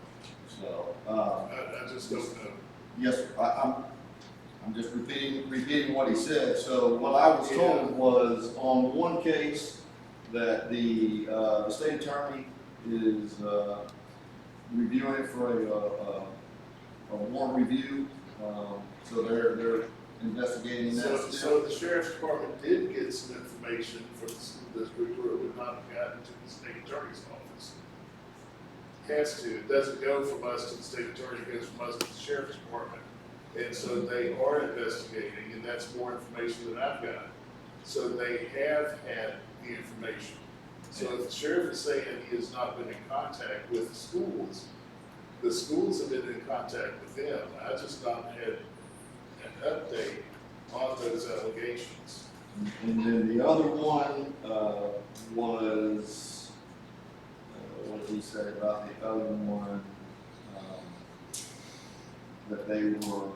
So, I just don't know. yes, sir. I'm just repeating what he said. So what I was told was on one case that the state attorney is reviewing it for a warrant review. So they're investigating that. So the sheriff's department did get some information from the school district where it would not have gotten to the state attorney's office. Has to, it doesn't go from us to the state attorney, it goes from us to the sheriff's department. And so they are investigating, and that's more information than I've got. So they have had the information. So if the sheriff is saying he has not been in contact with the schools have been in contact with them. I just not had an update on those allegations. And then the other one was, what did he say about the other one? That they were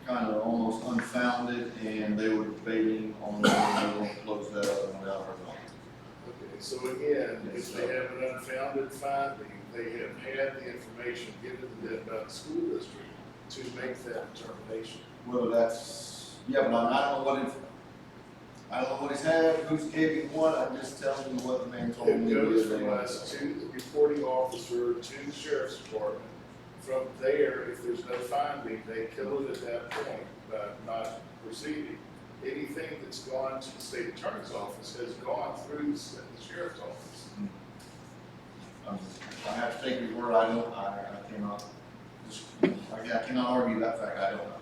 kind of almost unfounded, and they were debating on whether they were going to close that up and without or not. Okay, so again, if they have an unfounded finding, they have had the information given to them by the school district to make that determination. Whether that's, yeah, but I don't know I don't know what he's had, who's gave him what, I'm just telling you what the man told me. It goes the from other day. us to the reporting officer to the sheriff's department. From there, if there's no finding, they kill it at that point, not proceeding. Anything that's gone to the state attorney's office has gone through the sheriff's office. I have to take your word, I cannot, I cannot argue that fact, I don't know.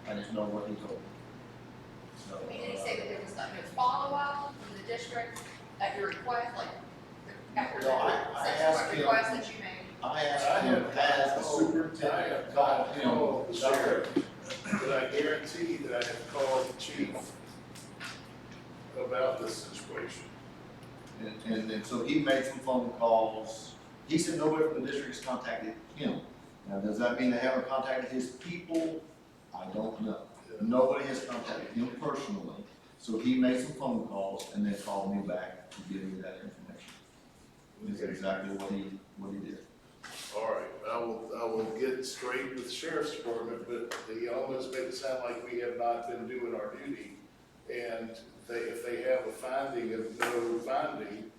I just know what he told me. So, I mean, did he say that there was like no follow-up from the district at your request, like, after No, I asked subsequent him- request that you made? I asked him, has the superintendent called him? Called the sheriff, but I guarantee that I have called the chief about this situation. And so he made some phone calls. He said nobody from the district has contacted him. Now, does that mean they haven't contacted his people? I don't know. Nobody has contacted him personally. So he made some phone calls and then called me back to give me that information. That's exactly what he did. All right, I will get straight with the sheriff's department, but he almost made it sound like we have not been doing our duty. And if they have a finding of no finding,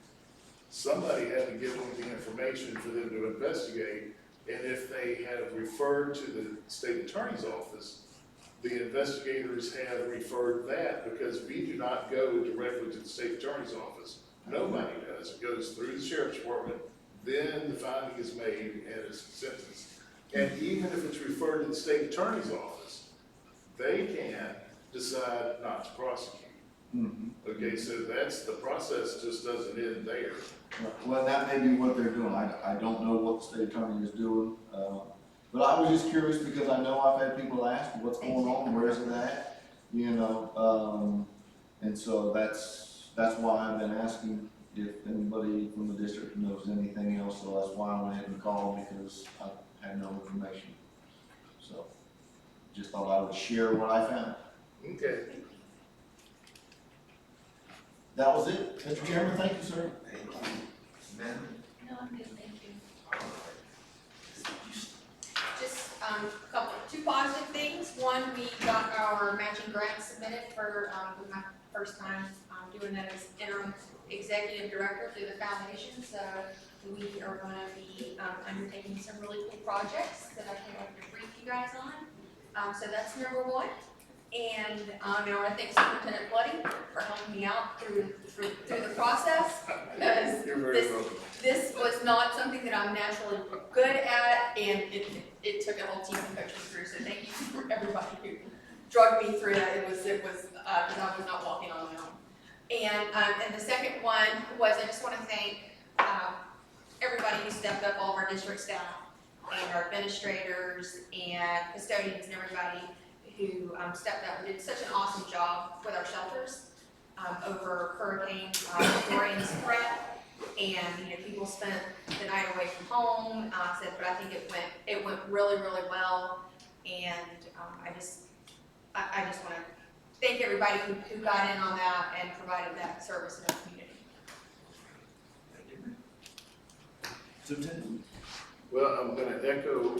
somebody had to give them the information for them to investigate. And if they have referred to the state attorney's office, the investigators have referred that, because we do not go directly to the state attorney's office. Nobody does. It goes through the sheriff's department, then the finding is made and it's sentenced. And even if it's referred to the state attorney's office, they can decide not to prosecute. Okay, so the process just doesn't end there. Well, that may be what they're doing. I don't know what the state attorney is doing. But I was just curious because I know I've had people ask what's going on, where is it at? You know, and so that's why I've been asking if anybody from the district knows anything else. So that's why I went ahead and called, because I had no information. So just thought I would share what I found. Okay. That was it. Mr. Chairman, thank you, sir. Thank you. Madam? No, I'm good, thank you. Just, two positive things. One, we got our matching grant submitted for, my first time, doing that as interim executive director through the foundation. So we are gonna be, undertaking some really cool projects that I can't wait to brief you guys on. So that's number one. And, I want to thank Superintendent Bloody for helping me out through the process, because You're very welcome. this was not something that I'm naturally good at, and it took a whole team to coach me through, so thank you for everybody who drugged me through that. It was, because I was not walking on my own. And the second one was, I just want to thank, everybody who stepped up, all of our district staff, and our administrators, and custodians, and everybody who stepped up and did such an awesome job with our shelters over Hurricane Dorian's threat. And people spent the night away from home. But I think it went really, really well. And I just want to thank everybody who got in on that and provided that service in our community. Superintendent? Well, I'm gonna echo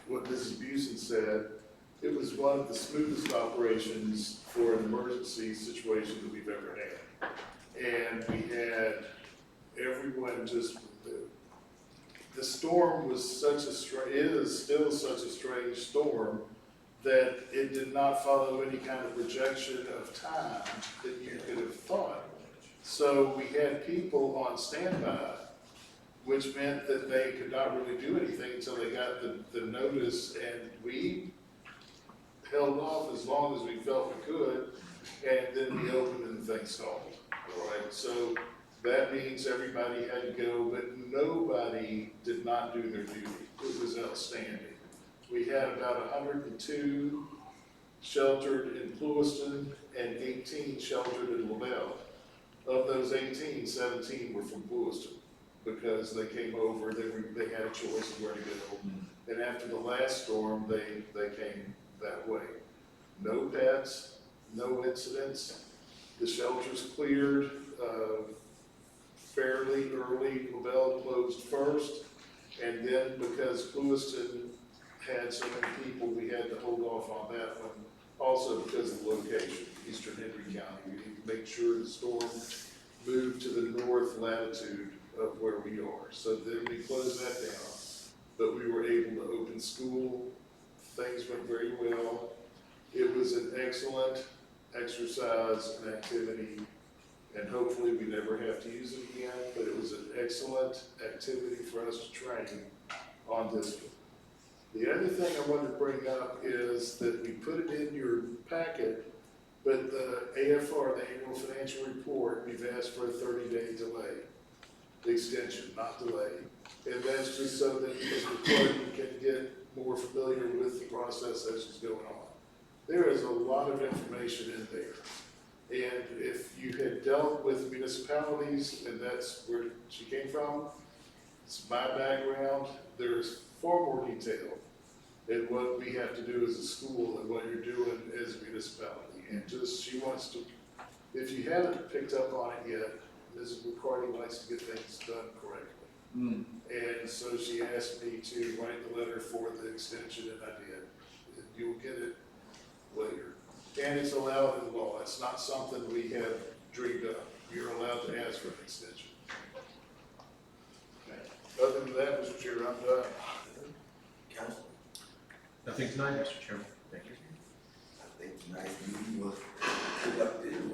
what Mrs. Busen said. It was one of the smoothest operations for an emergency situation that we've ever had. And we had everyone just, the storm was is still such a strange storm that it did not follow any kind of projection of time that you could have thought. So we had people on standby, which meant that they could not really do anything until they got the notice, and we held off as long as we felt we could, and then we opened and the thing stalled. All right, so that means everybody had to go, but nobody did not do their duty. It was outstanding. We had about 102 sheltered in Lewiston and 18 sheltered in LaBelle. Of those 18, 17 were from Lewiston, because they came over, they had a choice of where to go. And after the last storm, they came that way. No pets, no incidents. The shelters cleared fairly early. LaBelle closed first, and then because Lewiston had so many people, we had to hold off on that one. Also because of the location, Eastern Hendry County, we make sure the storm moved to the north latitude of where we are. So then we closed that down, but we were able to open school. Things went very well. It was an excellent exercise and activity, and hopefully we never have to use it again, but it was an excellent activity for us to train on this one. The other thing I wanted to bring up is that we put it in your packet, but the AFR, the annual financial report, we've asked for a 30-day delay, extension, not delay. And that's just so that Mr. Clerk can get more familiar with the process as it's going on. There is a lot of information in there. And if you had dealt with municipalities, and that's where she came from, it's my background, there's far more detail in what we have to do as a school and what you're doing as a municipality. And just, she wants to, if you haven't picked up on it yet, Mrs. McCarty likes to get things done correctly. And so she asked me to write the letter for the extension, and I did. And you'll get it later. And it's allowed in law. It's not something we have dreamed up. You're allowed to ask for an extension. Other than that, Mr. Chair, I'm done. Council, Nothing tonight, Mr. Chairman. Thank you. I think tonight's meeting was productive.